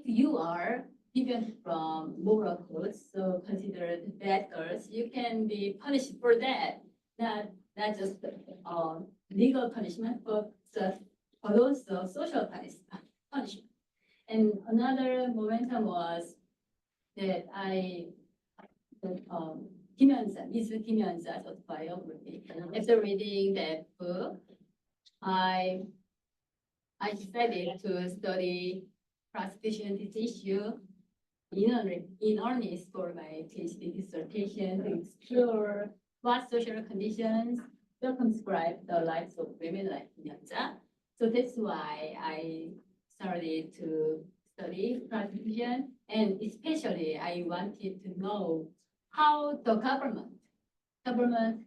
Speaker 2: you are deviant from moral codes, so considered bad girls, you can be punished for that. Not just legal punishment, but also social punishment. And another momentum was that Ms. Kimyeonja's autobiography. After reading that book, I decided to study prostitution, this issue, in earnest for my PhD dissertation to explore what social conditions circumscribe the lives of women like Kimyeonja. So that's why I started to study prostitution, and especially I wanted to know how the government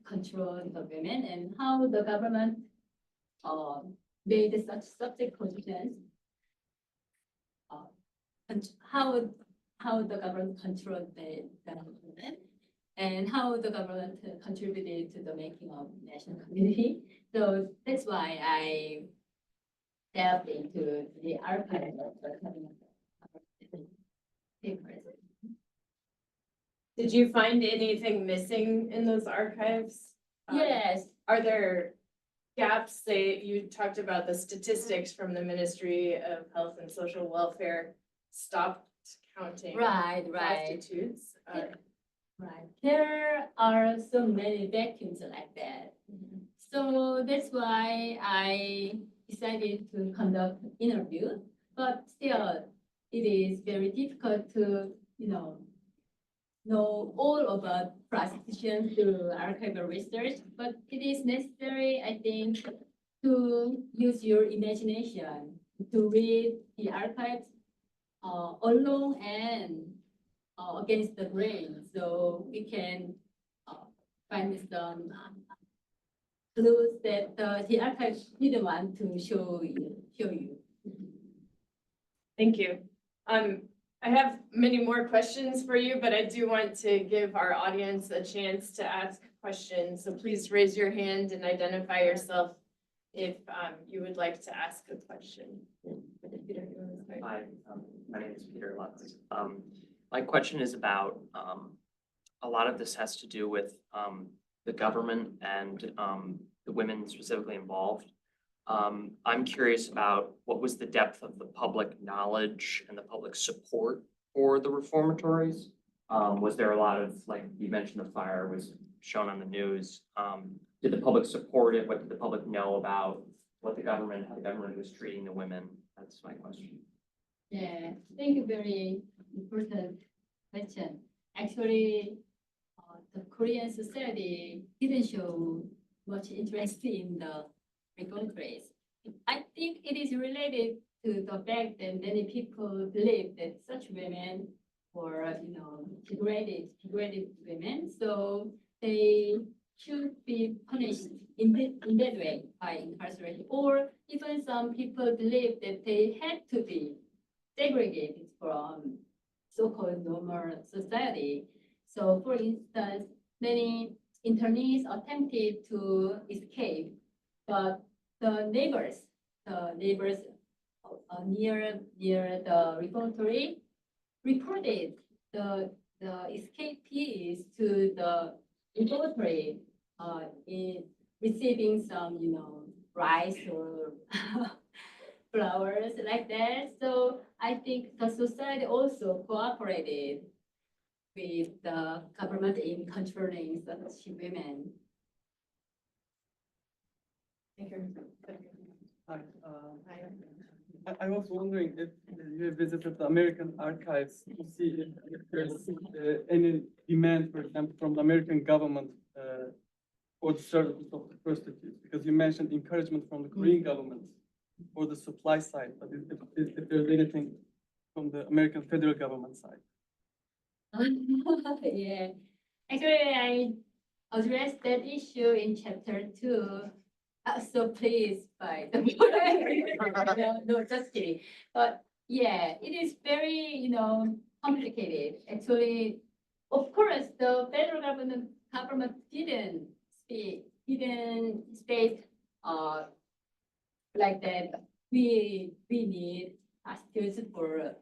Speaker 2: controlled the women and how the government made such subject positions, how the government controlled the women, and how the government contributed to the making of national community. So that's why I delved into the archive of the papers.
Speaker 1: Did you find anything missing in those archives?
Speaker 2: Yes.
Speaker 1: Are there gaps? Say you talked about the statistics from the Ministry of Health and Social Welfare stopped counting
Speaker 2: Right.
Speaker 1: prostitutes.
Speaker 2: Right. There are so many vacuums like that. So that's why I decided to conduct interviews, but still it is very difficult to, know all about prostitution through archival research, but it is necessary, I think, to use your imagination to read the archives along and against the grain, so we can find some clues that the archives didn't want to show you.
Speaker 1: Thank you. I have many more questions for you, but I do want to give our audience a chance to ask questions. So please raise your hand and identify yourself if you would like to ask a question. Peter, you want to start?
Speaker 4: Hi, my name is Peter Lutz. My question is about, a lot of this has to do with the government and the women specifically involved. I'm curious about what was the depth of the public knowledge and the public support for the reformatories? Was there a lot of, like you mentioned, the fire was shown on the news. Did the public support it? What did the public know about how the government was treating the women? That's my question.
Speaker 2: Yeah, thank you. Very important question. Actually, the Korean society didn't show much interest in the reformatories. I think it is related to the fact that many people believe that such women were, degraded women, so they should be punished in that way by incarceration. Or even some people believe that they had to be segregated from so-called normal society. So, for instance, many internees attempted to escape, but the neighbors near the reformatory reported the escapees to the reformatory in receiving some, rice or flowers like that. So I think the society also cooperated with the government in controlling such women.
Speaker 1: Thank you.
Speaker 5: Hi, I was wondering if you have visited the American archives to see if there's any demand, for example, from the American government for the services of the prostitutes, because you mentioned encouragement from the Korean government for the supply side, but if there's anything from the American federal government side.
Speaker 2: Yeah, actually, I addressed that issue in chapter 2. So pleased by the no, just kidding. But yeah, it is very, complicated. Actually, of course, the federal government didn't state like that. We need prostitutes for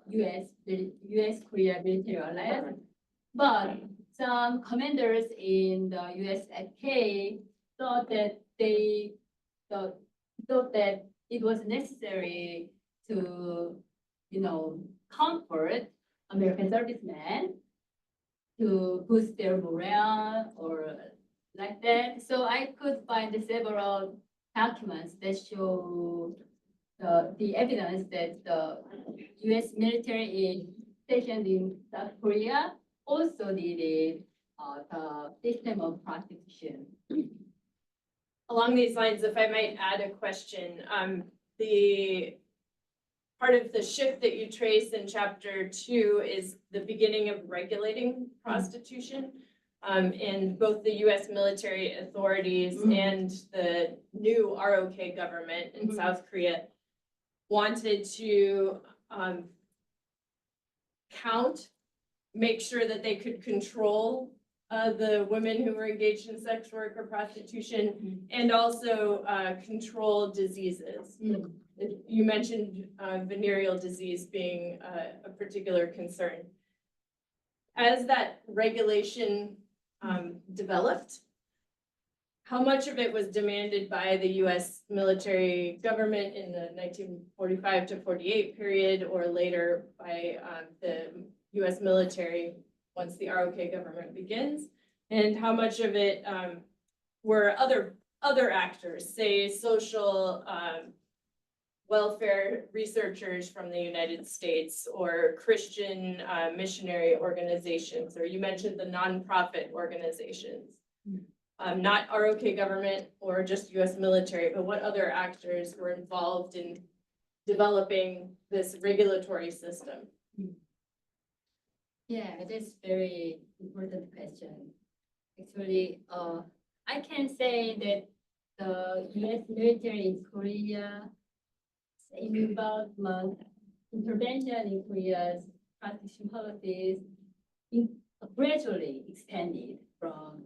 Speaker 2: U.S. Korea military alliance, but some commanders in the USFK thought that it was necessary to, comfort American servicemen to boost their morale or like that. So I could find several documents that show the evidence that the U.S. military stationed in South Korea also needed the system of prostitution.
Speaker 1: Along these lines, if I might add a question, the part of the shift that you trace in chapter 2 is the beginning of regulating prostitution. And both the U.S. military authorities and the new ROK government in South Korea wanted to make sure that they could control the women who were engaged in sex work or prostitution, and also control diseases. You mentioned venereal disease being a particular concern. As that regulation developed, how much of it was demanded by the U.S. military government in the 1945 to 48 period, or later by the U.S. military once the ROK government begins, and how much of it were other actors, say social welfare researchers from the United States or Christian missionary organizations, or you mentioned the nonprofit organizations. Not ROK government or just US military, but what other actors were involved in developing this regulatory system?
Speaker 2: Yeah, that's very important question. Actually, I can say that the US military in Korea involvement, intervention in Korea's prostitution policies gradually extended from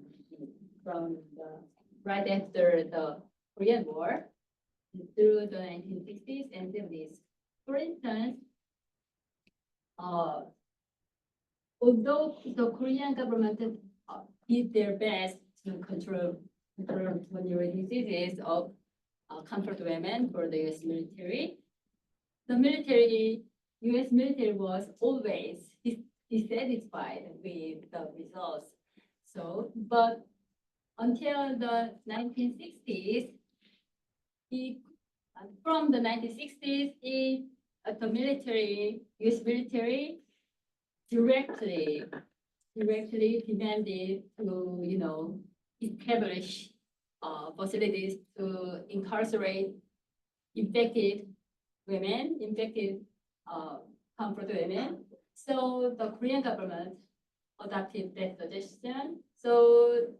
Speaker 2: the right after the Korean War through the 1960s and 70s. For instance, although the Korean government did their best to control venereal diseases of comfort women for the US military, US military was always dissatisfied with the results. So, but until the 1960s, from the 1960s, the US military directly demanded to, establish facilities to incarcerate infected comfort women. So the Korean government adopted that suggestion. So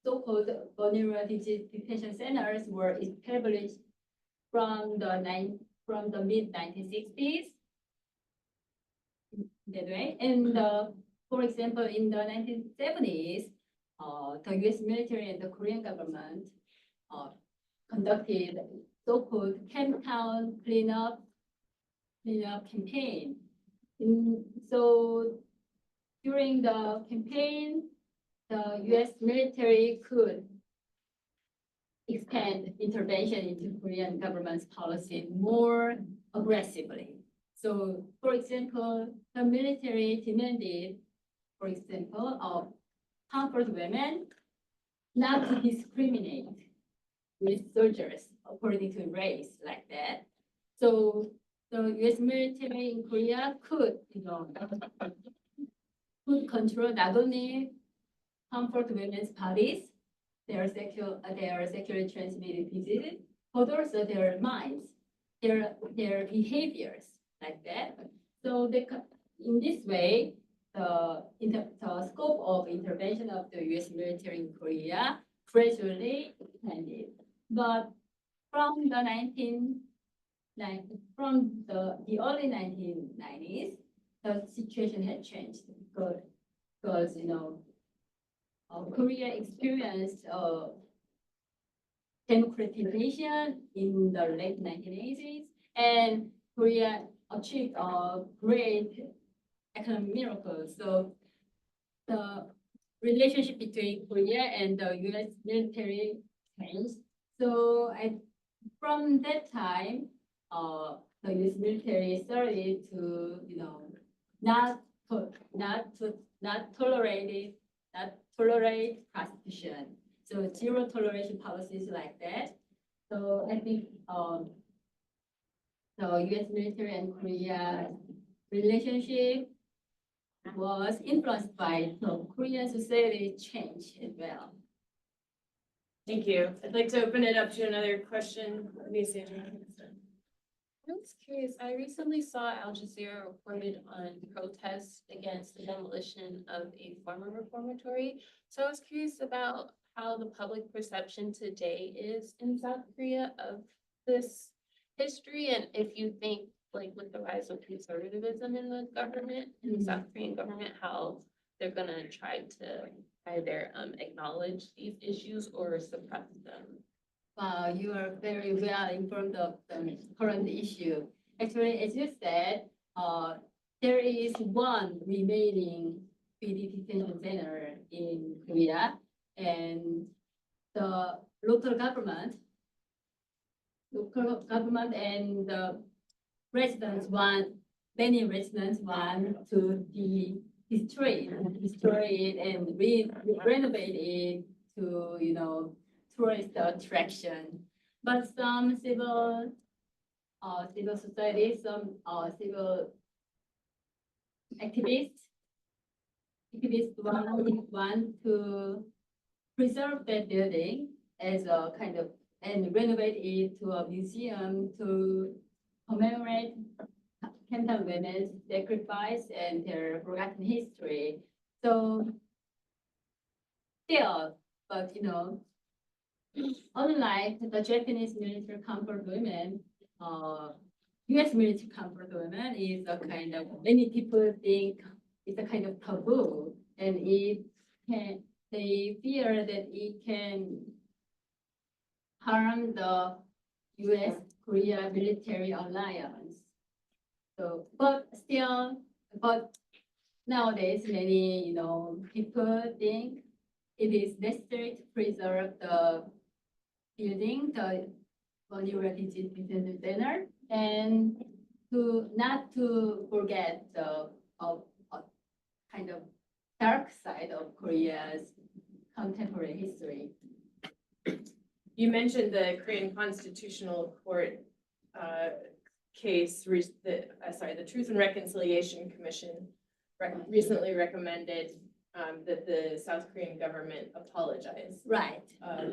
Speaker 2: so-called vulnerable detention centers were established from the mid-1960s. That way, and for example, in the 1970s, the U.S. military and the Korean government conducted so-called Camptown cleanup campaign. So during the campaign, the U.S. military could expand intervention into Korean government's policy more aggressively. So, for example, the military demanded, for example, of comfort women not to discriminate with soldiers according to race like that. So the U.S. military in Korea could control not only comfort women's bodies, their sexually transmitted diseases, but also their minds, their behaviors like that. So in this way, the scope of intervention of the U.S. military in Korea gradually expanded. But from the early 1990s, the situation had changed because Korea experienced democratization in the late 1980s, and Korea achieved a great economic miracle. So the relationship between Korea and the U.S. military changed. So from that time, the U.S. military started to, not tolerate prostitution. So zero toleration policies like that. So I think the U.S. military and Korea relationship was influenced by the Korean society change as well.
Speaker 1: Thank you. I'd like to open it up to another question. Lisa.
Speaker 6: I was curious, I recently saw Al Jazeera reported on protests against the demolition of a former reformatory. So I was curious about how the public perception today is in South Korea of this history, and if you think, like, with the rise of conservatism in the government, in the South Korean government, how they're gonna try to either acknowledge these issues or suppress them.
Speaker 2: Wow, you are very well informed of the current issue. Actually, as you said, there is one remaining PD detention center in Korea, and the local government and the many residents want to destroy it and renovate it to, tourist attraction. But some civil civil society, some civil activists want to preserve that building as a kind of and renovate it to a museum to commemorate Canton women's sacrifice and their forgotten history. So still, but unlike the Japanese military comfort women, U.S. military comfort women is a kind of many people think it's a kind of taboo, and they fear that it can harm the U.S.-Korea military alliance. So, but nowadays many people think it is necessary to preserve the building, the Monument Detention Center, and not to forget the kind of dark side of Korea's contemporary history.
Speaker 1: You mentioned the Korean Constitutional Court case, the Truth and Reconciliation Commission recently recommended that the South Korean government apologize.
Speaker 2: Right.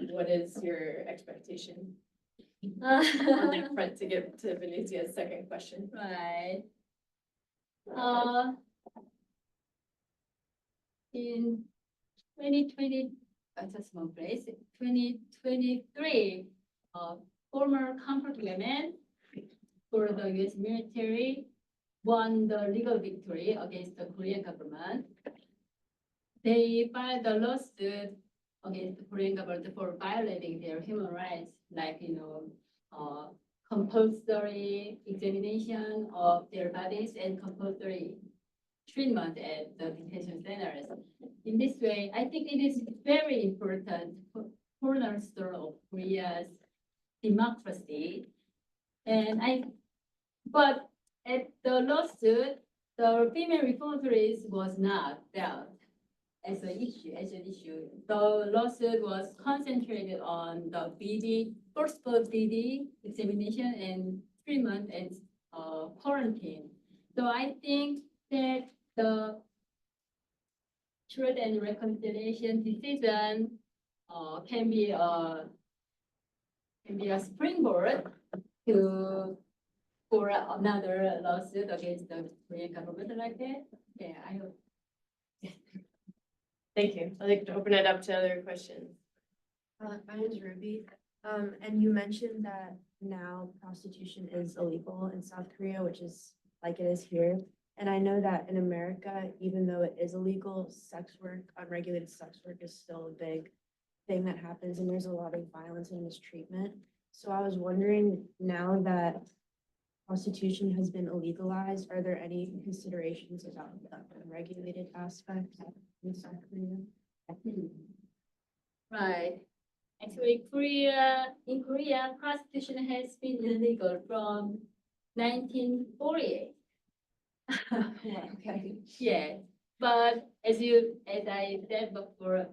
Speaker 1: What is your expectation
Speaker 2: Uh,
Speaker 1: on that front to get to Venusia's second question?
Speaker 2: Right. In 2020, just one place, 2023, former comfort women for the U.S. military won the legal victory against the Korean government. They filed a lawsuit against the Korean government for violating their human rights, like compulsory examination of their bodies and compulsory treatment at the detention centers. In this way, I think it is very important cornerstone of Korea's democracy. But at the lawsuit, the female reformatories was not dealt as an issue. The lawsuit was concentrated on the forceful BD examination and treatment and quarantine. So I think that the Truth and Reconciliation decision can be a springboard for another lawsuit against the Korean government like that. Yeah, I hope.
Speaker 1: Thank you. I'd like to open it up to other questions.
Speaker 7: My name is Ruby. And you mentioned that now prostitution is illegal in South Korea, which is like it is here. And I know that in America, even though it is illegal, sex work, unregulated sex work is still a big thing that happens, and there's a lot of violence and mistreatment. So I was wondering, now that prostitution has been illegalized, are there any considerations about the unregulated aspect in South Korea?
Speaker 2: Right. Actually, in Korea, prostitution has been illegal from 1948.
Speaker 7: Okay.
Speaker 2: Yeah, but as I said before,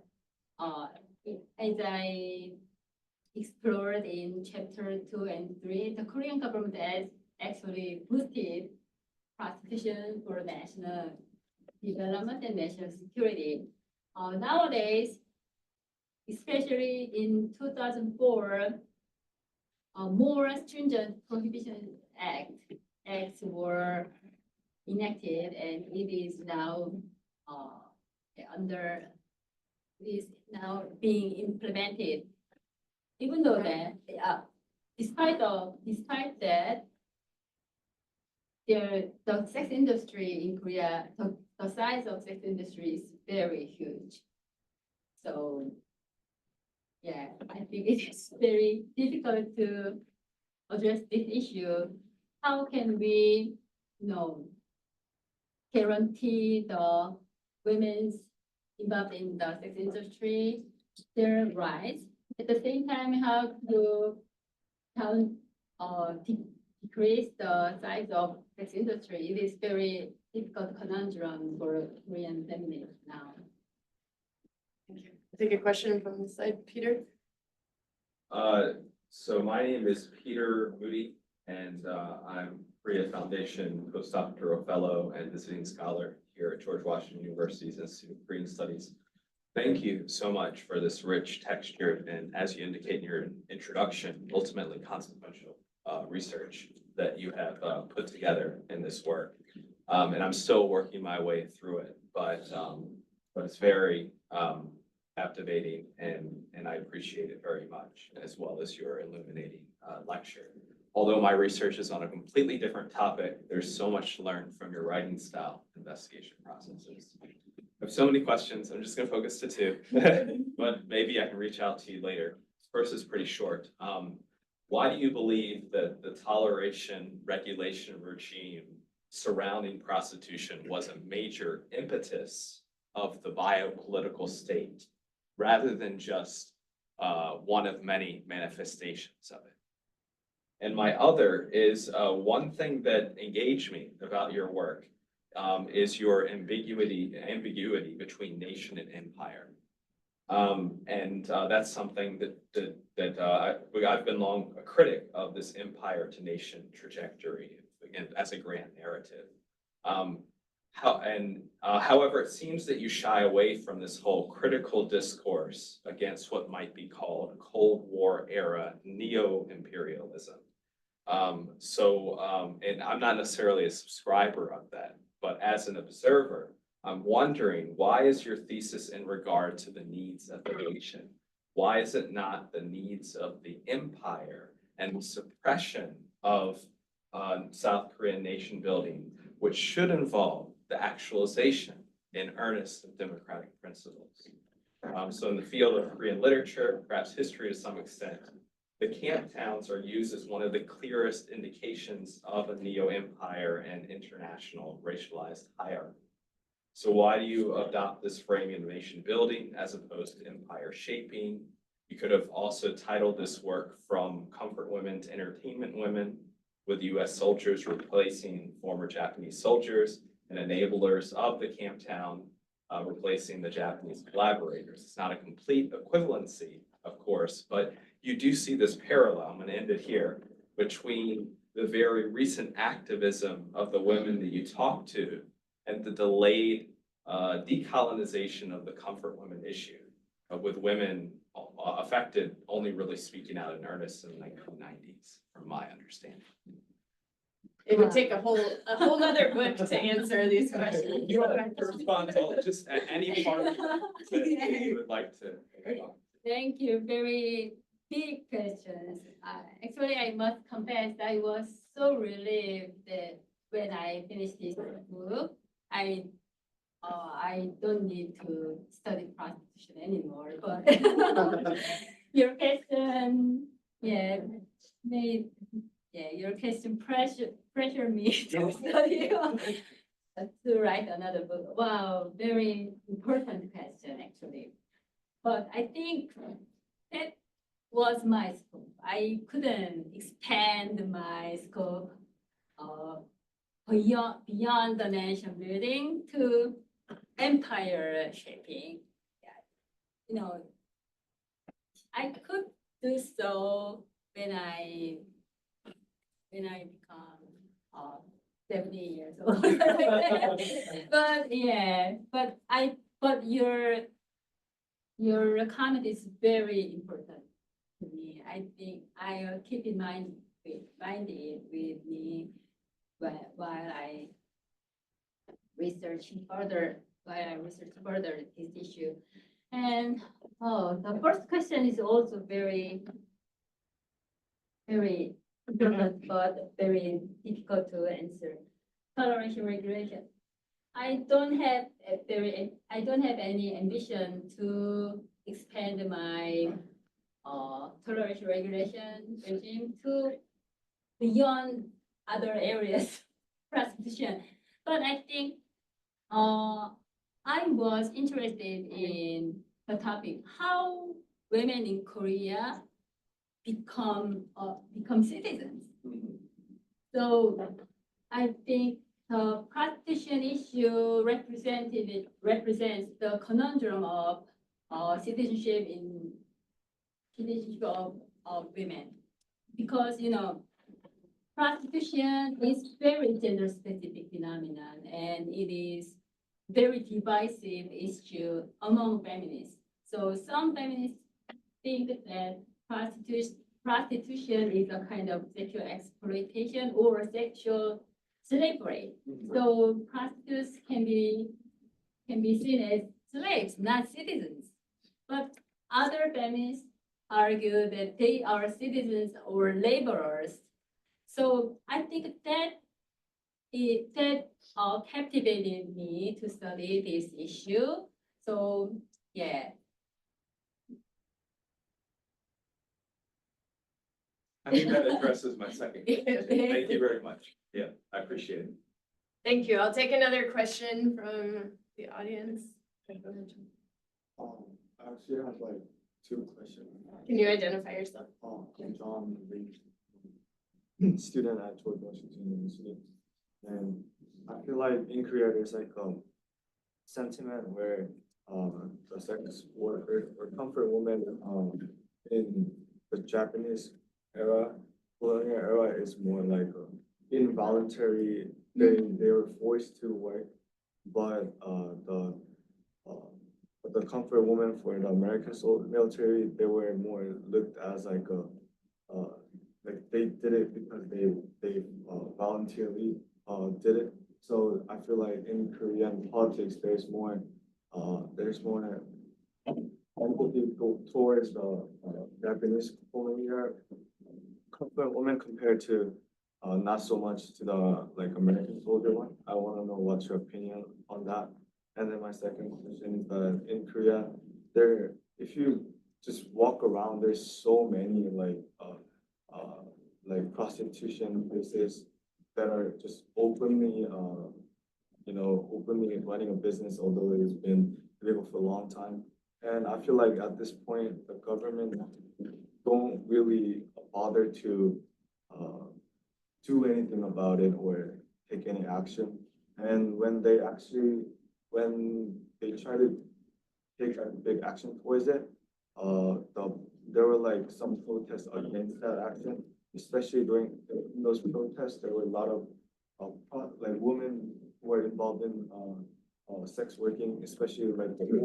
Speaker 2: as I explored in chapter 2 and 3, the Korean government has actually boosted prostitution for national development and national security. Nowadays, especially in 2004, more stringent prohibition acts were enacted, and it is now being implemented. Even though that, despite that, the sex industry in Korea, the size of sex industry is very huge. So, yeah, I think it is very difficult to address this issue. How can we, guarantee the women's involved in the sex industry their rights? At the same time, how to decrease the size of sex industry? It is very difficult conundrum for Korean feminists now.
Speaker 1: Thank you. I'll take a question from the side, Peter.
Speaker 8: So my name is Peter Moody, and I'm Korea Foundation postdoctoral fellow and visiting scholar here at George Washington University's Institute of Korean Studies. Thank you so much for this rich texture and, as you indicate in your introduction, ultimately consequential research that you have put together in this work. And I'm still working my way through it, but it's very captivating, and I appreciate it very much, as well as your illuminating lecture. Although my research is on a completely different topic, there's so much to learn from your writing style, investigation processes. I have so many questions. I'm just going to focus to two, but maybe I can reach out to you later. First is pretty short. Why do you believe that the toleration regulation regime surrounding prostitution was a major impetus of the biopolitical state, rather than just one of many manifestations of it? And my other is one thing that engaged me about your work is your ambiguity between nation and empire. And that's something I've been long a critic of, this empire to nation trajectory, again, as a grand narrative. However, it seems that you shy away from this whole critical discourse against what might be called Cold War era neo-imperialism. And I'm not necessarily a subscriber of that, but as an observer, I'm wondering, why is your thesis in regard to the needs of the nation? Why is it not the needs of the empire and the suppression of South Korean nation building, which should involve the actualization in earnest of democratic principles? So in the field of Korean literature, perhaps history to some extent, the camp towns are used as one of the clearest indications of a neo-empire and international racialized hierarchy. So why do you adopt this framing of nation building as opposed to empire shaping? You could have also titled this work From Comfort Women to Entertainment Women, with US soldiers replacing former Japanese soldiers and enablers of the camp town replacing the Japanese collaborators. It's not a complete equivalency, of course, but you do see this parallel, I'm going to end it here, between the very recent activism of the women that you talk to and the delayed decolonization of the comfort women issue, with women affected only really speaking out in earnest in the 1990s, from my understanding.
Speaker 1: It would take a whole nother book to answer these questions.
Speaker 8: You don't have to respond to just any part of it that you would like to.
Speaker 2: Thank you. Very big questions. Actually, I must confess, I was so relieved that when I finished this book, I don't need to study prostitution anymore. But your question, your question pressure me to study to write another book. Wow, very important question actually. But I think that was my scope. I couldn't expand my scope beyond the nation building to empire shaping. You know, I could do so when I become 70 years old. But your comment is very important to me. I think I'll keep in mind it with me while I research further this issue. And the first question is also very important, but very difficult to answer. Toleration-regulation. I don't have any ambition to expand my toleration-regulation regime to beyond other areas prostitution. But I think I was interested in the topic how women in Korea become citizens. So I think the prostitution issue represents the conundrum of citizenship of women, because prostitution is very gender-specific phenomenon, and it is very divisive issue among feminists. So some feminists think that prostitution is a kind of sexual exploitation or sexual slavery. So prostitutes can be seen as slaves, not citizens. But other feminists argue that they are citizens or laborers. So I think that captivated me to study this issue. So yeah.
Speaker 8: I think that addresses my second question. Thank you very much. Yeah, I appreciate it.
Speaker 1: Thank you. I'll take another question from the audience.
Speaker 9: I actually have like two questions.
Speaker 1: Can you identify yourself?
Speaker 9: I'm John Lee, student at George Washington University. And I feel like in Korea, there's like a sentiment where the sex worker or comfort woman in the Japanese era, colonial era is more like involuntary. They were forced to work, but the comfort woman for the American military, they were more looked as like like they did it because they voluntarily did it. So I feel like in Korean politics, there's more empathy towards the Japanese colonial comfort woman compared to not so much to the like American soldier one. I want to know what's your opinion on that. And then my second question is that in Korea, if you just walk around, there's so many like prostitution places that are just openly openly running a business, although it's been illegal for a long time. And I feel like at this point, the government don't really bother to do anything about it or take any action. And when they try to take a big action towards it, there were like some protests against that action, especially during those protests. There were a lot of like women who were involved in sex working, especially like the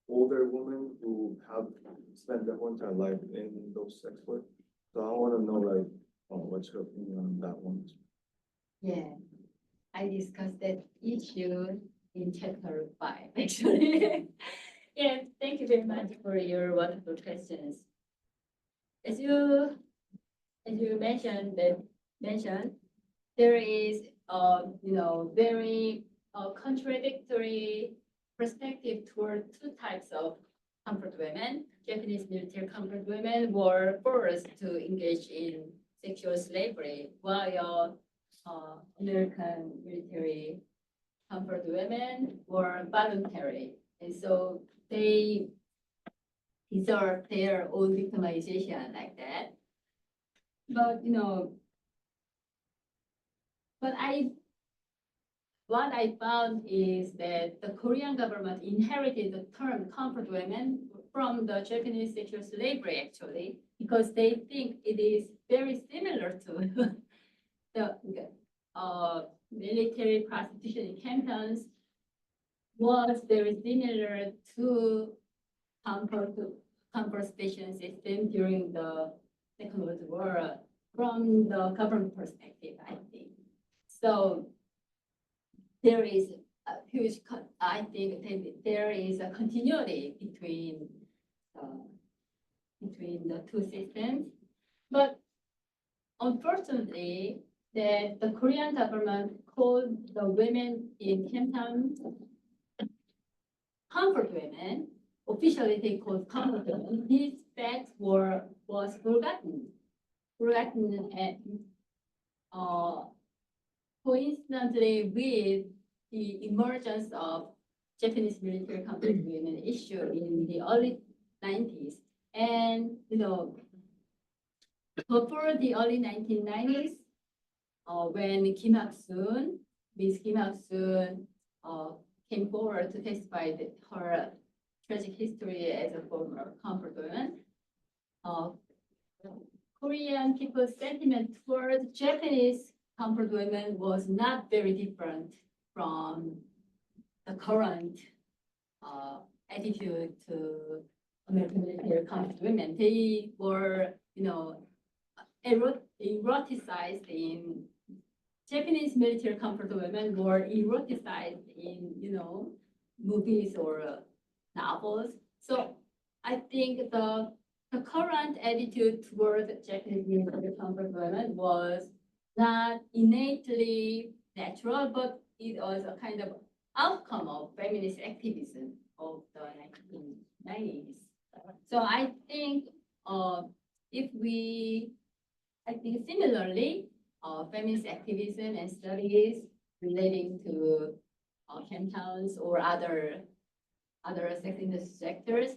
Speaker 9: older women who have spent their whole entire life in those sex work. So I want to know like what's your opinion on that one?
Speaker 2: Yeah, I discussed that issue in chapter 5, actually. Yeah, thank you very much for your wonderful questions. As you mentioned, there is very contradictory perspective toward two types of comfort women. Japanese military comfort women were forced to engage in sexual slavery, while American military comfort women were voluntary. And so they deserve their own victimization like that. But what I found is that the Korean government inherited the term comfort women from the Japanese sexual slavery, actually, because they think it is very similar to the military prostitution in cantons was very similar to comfort station system during the Second World War from the government perspective, I think. So there is a huge, I think there is a continuity between the two systems. But unfortunately, that the Korean government called the women in canton comfort women. Officially, they called comfort women. These facts was forgotten and coincidentally with the emergence of Japanese military comfort women issue in the early 90s. And before the early 1990s, when Ms. Kim Hak-soon came forward to testify that her tragic history as a former comfort woman, Korean people's sentiment toward Japanese comfort women was not very different from the current attitude to American military comfort women. They were, eroticized in Japanese military comfort women were eroticized in, movies or novels. So I think the current attitude toward Japanese military comfort women was not innately natural, but it was a kind of outcome of feminist activism of the 1990s. So I think I think similarly, feminist activism and studies relating to Chemtowns or other sex industry sectors,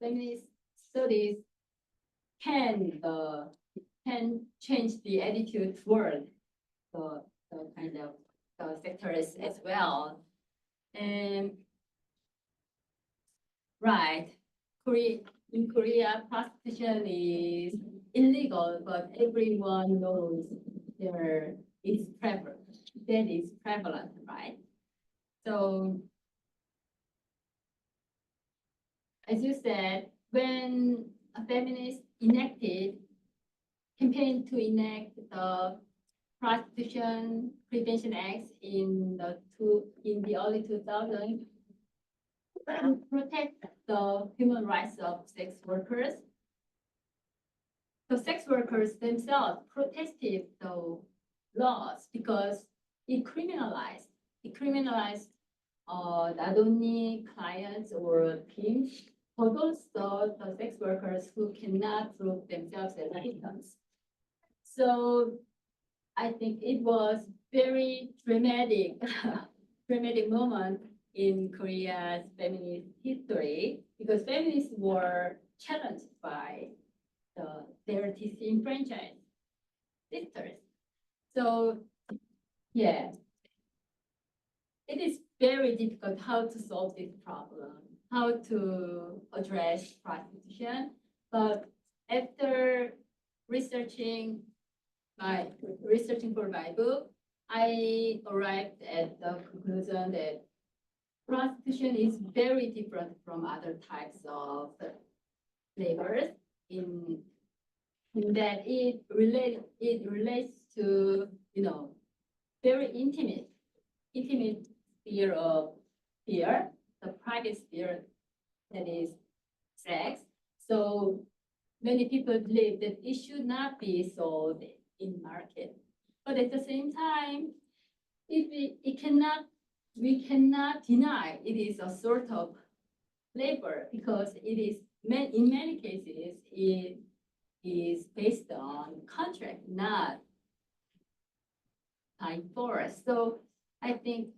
Speaker 2: feminist studies can change the attitude toward the kind of sectors as well. And right, in Korea, prostitution is illegal, but everyone knows that is prevalent, right? So, as you said, when a feminist campaign to enact the Prostitution Prevention Act in the early 2000s to protect the human rights of sex workers. The sex workers themselves protested the laws because it criminalized not only clients or teams, but also the sex workers who cannot prove themselves as victims. So I think it was very dramatic moment in Korea's feminist history because feminists were challenged by their disenfranchised sisters. So yeah, it is very difficult how to solve this problem, how to address prostitution. But after researching for my book, I arrived at the conclusion that prostitution is very different from other types of labors in that it relates to very intimate sphere of fear, the private sphere that is sex. So many people believe that it should not be sold in market, but at the same time, we cannot deny it is a sort of labor because it is in many cases it is based on contract, not by force. So I think,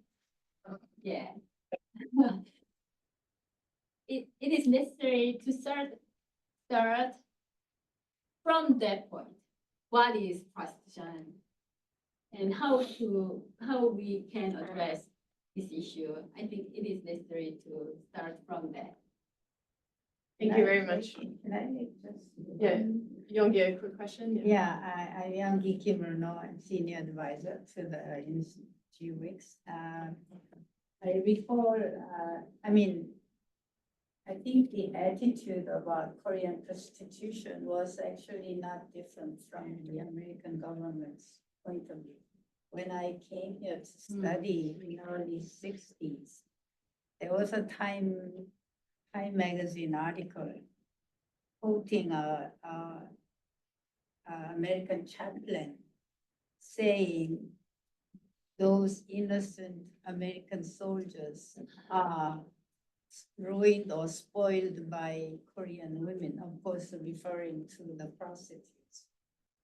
Speaker 2: yeah, it is necessary to start from that point. What is prostitution, and how we can address this issue? I think it is necessary to start from that.
Speaker 1: Thank you very much.
Speaker 10: Can I just?
Speaker 1: Yeah, Yoongi, a quick question?
Speaker 10: Yeah, I'm Yoongi Kim Runo. I'm senior advisor to the Institute Weeks. I recall, I think the attitude about Korean prostitution was actually not different from the American government's point of view. When I came here to study in the early 60s, there was a Time magazine article quoting a American chaplain saying those innocent American soldiers are ruined or spoiled by Korean women, of course, referring to the prostitutes.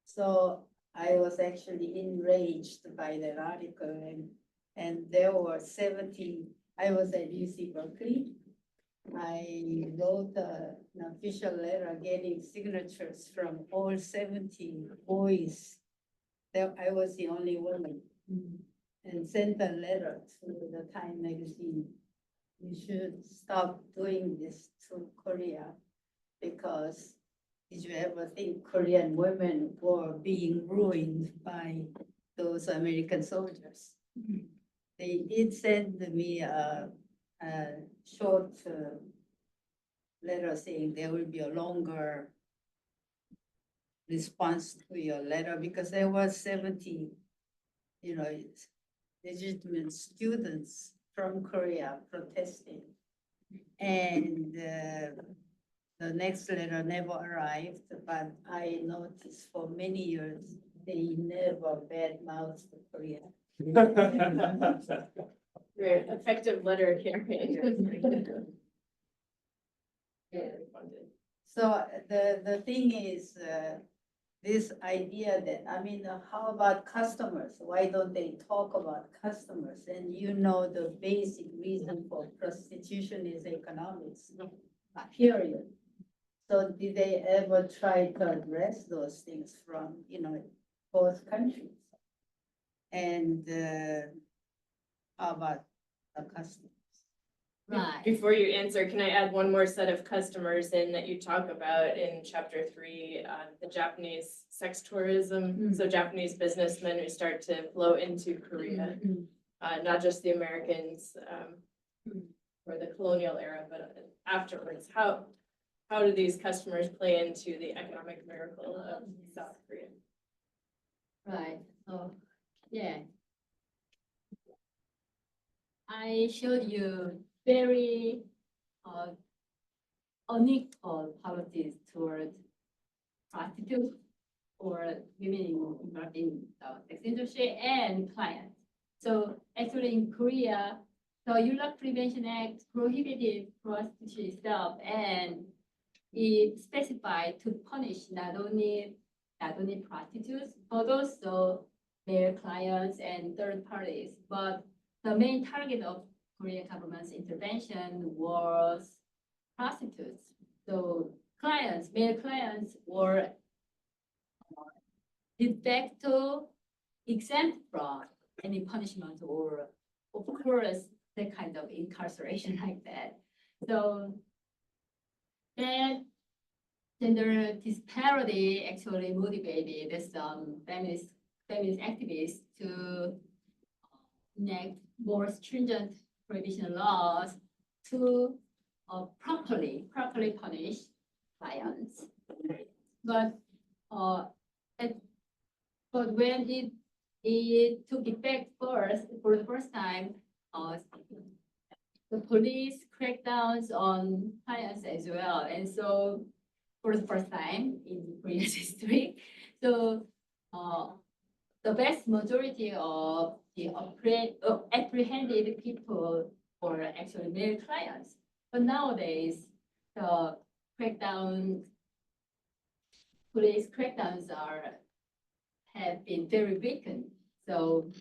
Speaker 10: So I was actually enraged by that article, and there were 70, I was at UC Berkeley. I wrote an official letter getting signatures from all 70 boys. I was the only woman, and sent a letter to the Time magazine. You should stop doing this to Korea because did you ever think Korean women were being ruined by those American soldiers? They did send me a short letter saying there will be a longer response to your letter because there was 70, legitimate students from Korea protesting. And the next letter never arrived, but I noticed for many years, they never badmouthed Korea.
Speaker 1: Very effective letter campaign.
Speaker 10: So the thing is, this idea that, how about customers? Why don't they talk about customers? And the basic reason for prostitution is economics, period. So did they ever try to address those things from, both countries? And how about the customers?
Speaker 2: Right.
Speaker 1: Before you answer, can I add one more set of customers in that you talk about in chapter 3, the Japanese sex tourism? So Japanese businessmen who start to flow into Korea, not just the Americans or the colonial era, but afterwards. How do these customers play into the economic miracle of South Korea?
Speaker 2: Right. So, yeah. I showed you very unequal policies toward prostitutes or women involved in the sex industry and clients. So actually in Korea, the Yulak Prevention Act prohibited prostitution itself, and it specified to punish not only prostitutes, but also their clients and third parties. But the main target of Korean government's intervention was prostitutes. So male clients were de facto exempt from any punishment or, of course, that kind of incarceration like that. So that gender disparity actually motivated some feminist activists to enact more stringent prohibition laws to properly punish clients. But when it took effect for the first time, the police crackdowns on clients as well, and so for the first time in Korea's history, so the vast majority of the apprehended people were actually male clients. But nowadays, the police crackdowns have been very weakened. So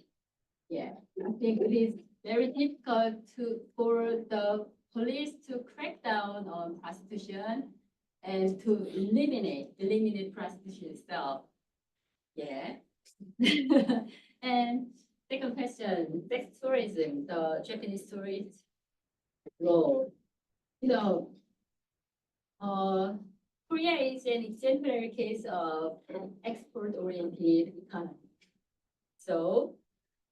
Speaker 2: yeah, I think it is very difficult for the police to crack down on prostitution and to eliminate prostitution itself. Yeah. And second question, sex tourism, the Japanese tourist role. Korea is an exemplary case of an export-oriented economy. So,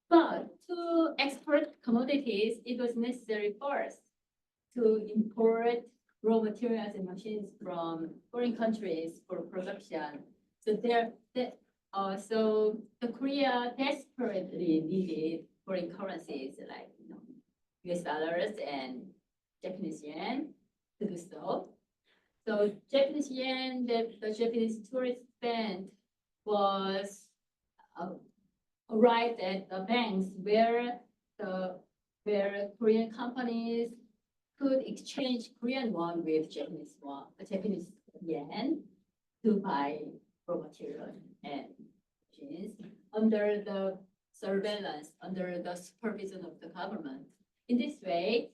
Speaker 2: but to export commodities, it was necessary first to import raw materials and machines from foreign countries for production. So so the Korea desperately needed foreign currencies like US dollars and Japanese yen to do so. So Japanese yen that the Japanese tourists spent was arrived at the banks where Korean companies could exchange Korean won with Japanese yen to buy raw material and machines under the surveillance, under the supervision of the government. In this way,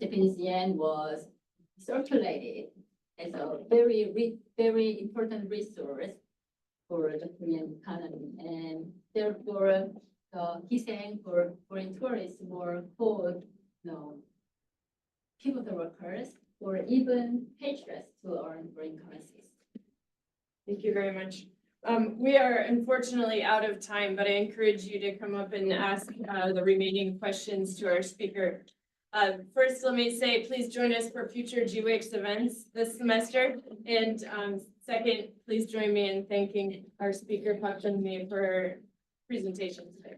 Speaker 2: Japanese yen was circulated as a very important resource for the Korean economy, and therefore the Hiseng for foreign tourists were called pivotal workers or or even patronage to earn foreign currencies.
Speaker 1: Thank you very much. We are unfortunately out of time, but I encourage you to come up and ask the remaining questions to our speaker. First, let me say, please join us for future GWIX events this semester. And second, please join me in thanking our speaker, Park Jeong-Mi, for her presentation today.